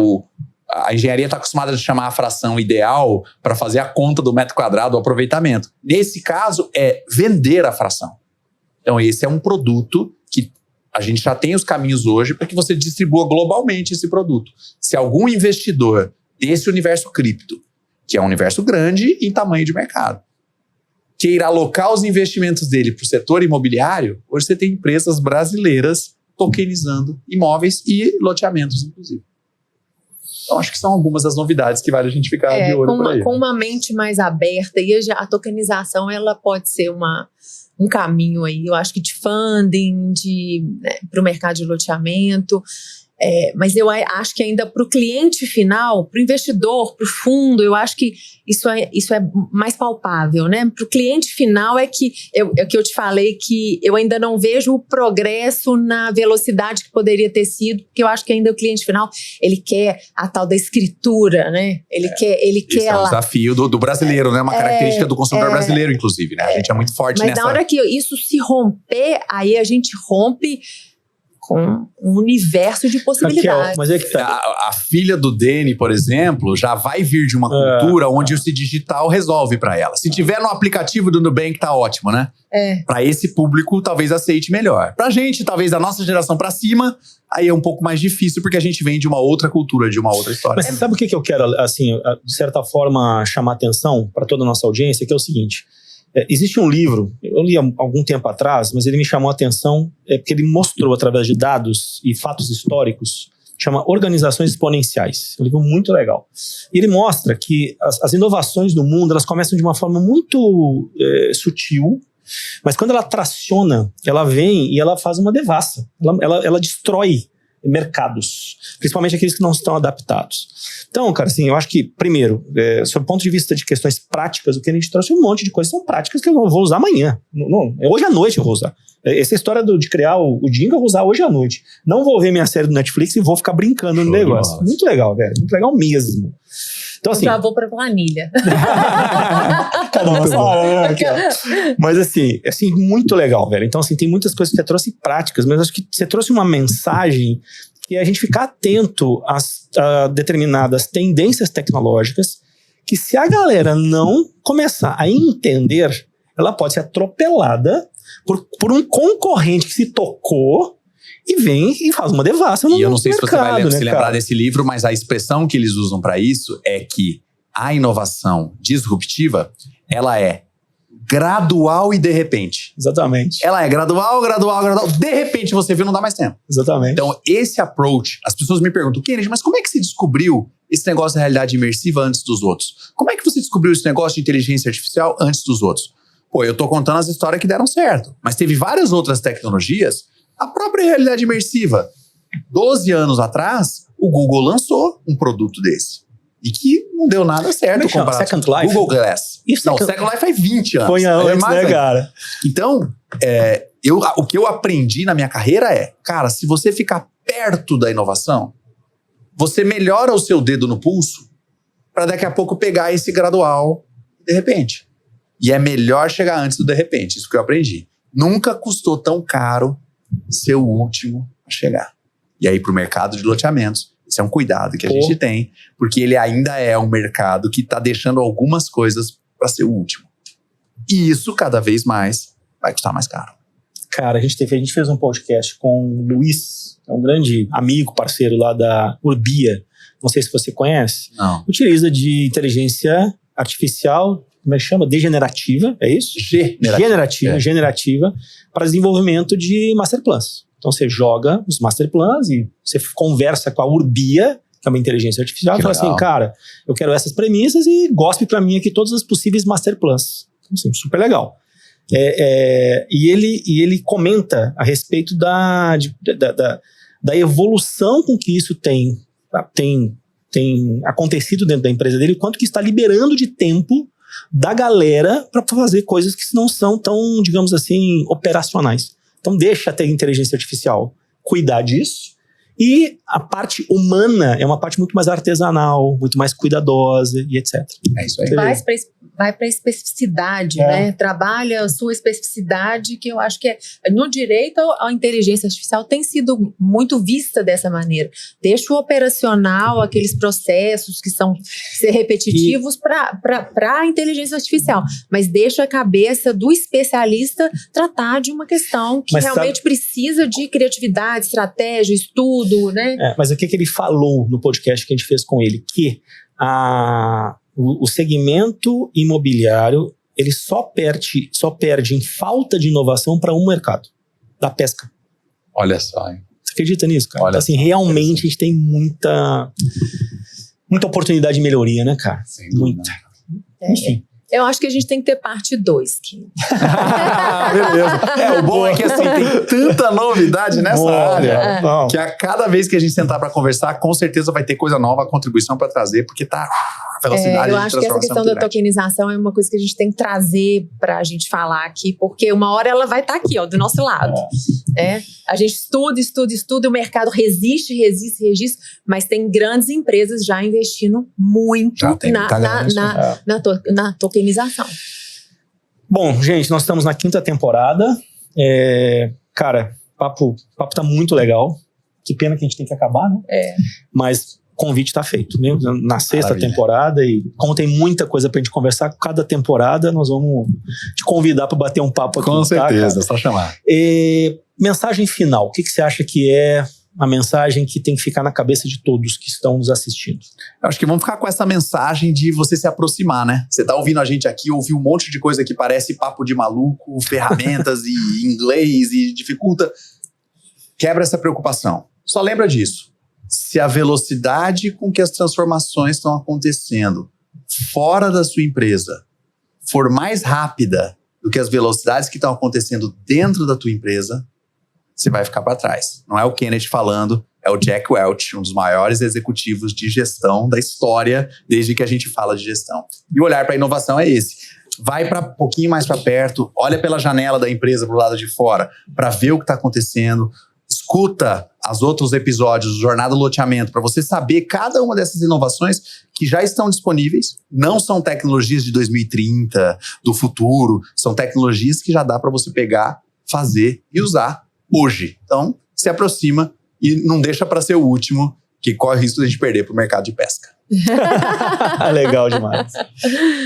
A engenharia está acostumada a chamar a fração ideal para fazer a conta do metro quadrado, o aproveitamento. Nesse caso, é vender a fração. Então, esse é um produto que a gente já tem os caminhos hoje para que você distribua globalmente esse produto. Se algum investidor desse universo cripto, que é um universo grande em tamanho de mercado, queira alocar os investimentos dele para o setor imobiliário, hoje você tem empresas brasileiras tokenizando imóveis e loteamentos, inclusive. Então, acho que são algumas das novidades que vale a gente ficar de olho por aí. Com uma mente mais aberta, e a tokenização ela pode ser um caminho aí, eu acho que de funding, para o mercado de loteamento. Mas eu acho que ainda para o cliente final, para o investidor, para o fundo, eu acho que isso é mais palpável, né? Para o cliente final é que eu te falei que eu ainda não vejo o progresso na velocidade que poderia ter sido, porque eu acho que ainda o cliente final, ele quer a tal da escritura, né? Ele quer esse é um desafio do brasileiro, né? Uma característica do consumidor brasileiro, inclusive, né? A gente é muito forte nessa... Mas na hora que isso se romper, aí a gente rompe com um universo de possibilidades. Mas que tá. A filha do Deni, por exemplo, já vai vir de uma cultura onde esse digital resolve para ela. Se tiver no aplicativo do Nubank, tá ótimo, né? Para esse público, talvez aceite melhor. Pra gente, talvez da nossa geração para cima, aí é um pouco mais difícil, porque a gente vem de uma outra cultura, de uma outra história. Mas você sabe o que eu quero, assim, de certa forma, chamar atenção para toda a nossa audiência, que é o seguinte... existe um livro, eu li há algum tempo atrás, mas ele me chamou a atenção porque ele mostrou através de dados e fatos históricos, chama Organizações Exponenciais. É um livro muito legal. E ele mostra que as inovações do mundo, elas começam de uma forma muito sutil, mas quando ela traciona, ela vem e ela faz uma devassa. Ela destrói mercados, principalmente aqueles que não estão adaptados. Então, cara, assim, eu acho que, primeiro, sob o ponto de vista de questões práticas, o que a gente trouxe um monte de coisas são práticas que eu vou usar amanhã. Hoje à noite eu vou usar. Essa história de criar o jingle eu vou usar hoje à noite. Não vou ver minha série do Netflix e vou ficar brincando no negócio. Muito legal, velho. Muito legal mesmo. Então, assim, eu já vou para planilha. Cada uma Mas assim, muito legal, velho. Então, assim, tem muitas coisas que você trouxe práticas, mas acho que você trouxe uma mensagem que é a gente ficar atento a determinadas tendências tecnológicas que, se a galera não começar a entender, ela pode ser atropelada por um concorrente que se tocou e vem e faz uma devassa no mercado. E eu não sei se você vai se lembrar desse livro, mas a expressão que eles usam para isso é que a inovação disruptiva, ela é gradual e de repente. Exatamente. Ela é gradual. De repente você viu, não dá mais tempo. Exatamente. Então, esse approach, as pessoas me perguntam, Kennedy, mas como é que você descobriu esse negócio da realidade imersiva antes dos outros? Como é que você descobriu esse negócio de inteligência artificial antes dos outros? Pô, eu tô contando as histórias que deram certo. Mas teve várias outras tecnologias, a própria realidade imersiva. 12 anos atrás, o Google lançou um produto desse. E que não deu nada certo. Comparado Second Life? Google Glass. Não, Second Life faz 20 anos. Foi antes, né, cara? Então, o que eu aprendi na minha carreira é, cara, se você ficar perto da inovação, você melhora o seu dedo no pulso para daqui a pouco pegar esse gradual de repente. E é melhor chegar antes do de repente, isso que eu aprendi. Nunca custou tão caro ser o último a chegar. E aí, pro mercado de loteamentos, esse é um cuidado que a gente tem, porque ele ainda é um mercado que está deixando algumas coisas para ser o último. E isso, cada vez mais, vai custar mais caro. Cara, a gente fez um podcast com o Luiz, é um grande amigo, parceiro lá da Urbia. Não sei se você conhece. Não. Utiliza de inteligência artificial, como é que chama? Degenerativa, é isso? Generativa para desenvolvimento de master plans. Então você joga os master plans e você conversa com a Urbia, que é uma inteligência artificial, e fala assim, cara, eu quero essas premissas e gospe para mim aqui todas as possíveis master plans. Então, assim, super legal. E ele comenta a respeito da evolução com que isso tem acontecido dentro da empresa dele, o quanto que está liberando de tempo da galera para fazer coisas que não são tão, digamos assim, operacionais. Então deixa a inteligência artificial cuidar disso. E a parte humana é uma parte muito mais artesanal, muito mais cuidadosa e etc. É isso aí. Vai para a especificidade, né? Trabalha a sua especificidade, que eu acho que no direito a inteligência artificial tem sido muito vista dessa maneira. Deixa o operacional, aqueles processos que são ser repetitivos para a inteligência artificial, mas deixa a cabeça do especialista tratar de uma questão que realmente precisa de criatividade, estratégia, estudo, né? Mas o que ele falou no podcast que a gente fez com ele? Que o segmento imobiliário ele só perde em falta de inovação para um mercado, da pesca. Olha só, hein? Você acredita nisso, cara? Então, assim, realmente a gente tem muita oportunidade de melhoria, né, cara? Muita. Enfim. Eu acho que a gente tem que ter parte 2, Kim. Beleza. O bom é que assim, tem tanta novidade nessa área que a cada vez que a gente sentar para conversar, com certeza vai ter coisa nova, contribuição para trazer, porque tá a velocidade eu de acho que essa questão da tokenização é uma coisa que a gente tem que trazer para a gente falar aqui, porque uma hora ela vai estar aqui, ó, do nosso lado. A gente estuda, o mercado resiste, mas tem grandes empresas já investindo muito na tokenização. Bom, gente, nós estamos na 5ª temporada. Cara, o papo tá muito legal. Que pena que a gente tem que acabar, né? Mas o convite tá feito, né? Na 6ª temporada, e como tem muita coisa pra gente conversar, cada temporada nós vamos te convidar para bater um papo aqui. Com certeza, só chamar. Mensagem final, o que você acha que é a mensagem que tem que ficar na cabeça de todos que estão nos assistindo? Eu acho que vamos ficar com essa mensagem de você se aproximar, né? Você tá ouvindo a gente aqui, ouviu um monte de coisa que parece papo de maluco, ferramentas e inglês e dificulta. Quebra essa preocupação. Só lembra disso. Se a velocidade com que as transformações estão acontecendo fora da sua empresa for mais rápida do que as velocidades que estão acontecendo dentro da tua empresa, você vai ficar para trás. Não é o Kennedy falando, é o Jack Welch, um dos maiores executivos de gestão da história, desde que a gente fala de gestão. E o olhar para a inovação é esse. Vai para um pouquinho mais para perto, olha pela janela da empresa pro lado de fora, para ver o que está acontecendo, escuta os outros episódios do Jornada do Loteamento, para você saber cada uma dessas inovações que já estão disponíveis. Não são tecnologias de 2030, do futuro, são tecnologias que já dá para você pegar, fazer e usar hoje. Então, se aproxima e não deixa para ser o último, que corre o risco de a gente perder para o mercado de pesca. Legal demais.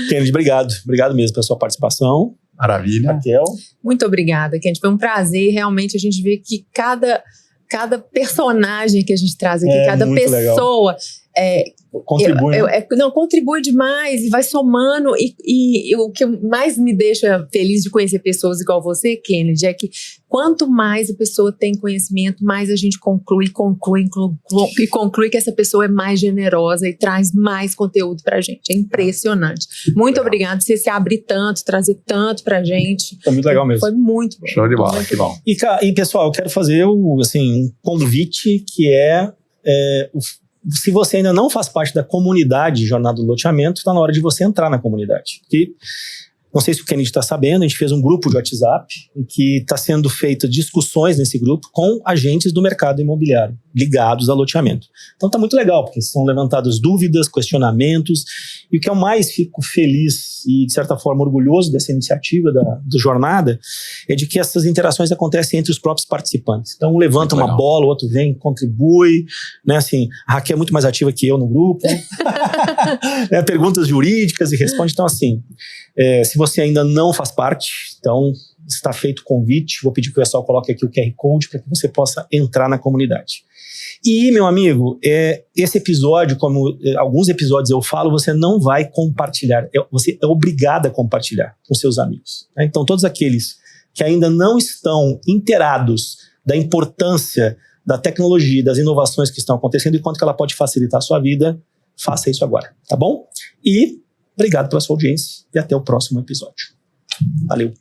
Kennedy, obrigado. Obrigado mesmo pela sua participação. Maravilha. Raquel. Muito obrigada, Kennedy. Foi um prazer realmente a gente ver que cada personagem que a gente traz aqui, cada pessoa, Contribui, né? Não, contribui demais e vai somando. E o que mais me deixa feliz de conhecer pessoas igual você, Kennedy, é que quanto mais a pessoa tem conhecimento, mais a gente conclui que essa pessoa é mais generosa e traz mais conteúdo pra gente. É impressionante. Muito obrigada por você se abrir tanto, trazer tanto pra gente. Foi muito legal mesmo. Foi muito bom. Show de bola, que bom. E pessoal, eu quero fazer um convite que se você ainda não faz parte da comunidade Jornada do Loteamento, está na hora de você entrar na comunidade. Porque, não sei se o Kennedy está sabendo, a gente fez um grupo de WhatsApp em que está sendo feitas discussões nesse grupo com agentes do mercado imobiliário ligados a loteamento. Então está muito legal, porque são levantadas dúvidas, questionamentos, e o que eu mais fico feliz e, de certa forma, orgulhoso dessa iniciativa da Jornada é de que essas interações acontecem entre os próprios participantes. Então um levanta uma bola, o outro vem, contribui, né? Assim, a Raquel é muito mais ativa que eu no grupo. Né? Perguntas jurídicas e responde. Então assim, se você ainda não faz parte, então está feito o convite, vou pedir que o pessoal coloque aqui o QR Code para que você possa entrar na comunidade. E, meu amigo, esse episódio, como alguns episódios eu falo, você não vai compartilhar, você é obrigado a compartilhar com seus amigos. Né? Então, todos aqueles que ainda não estão inteirados da importância da tecnologia, das inovações que estão acontecendo e quanto que ela pode facilitar a sua vida, faça isso agora, tá bom? E obrigado pela sua audiência e até o próximo episódio. Valeu.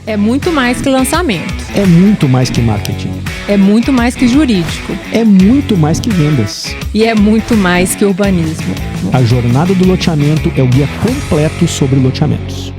É muito mais que lançamento. É muito mais que marketing. É muito mais que jurídico. É muito mais que vendas. E é muito mais que urbanismo. A Jornada do Loteamento é o guia completo sobre loteamentos.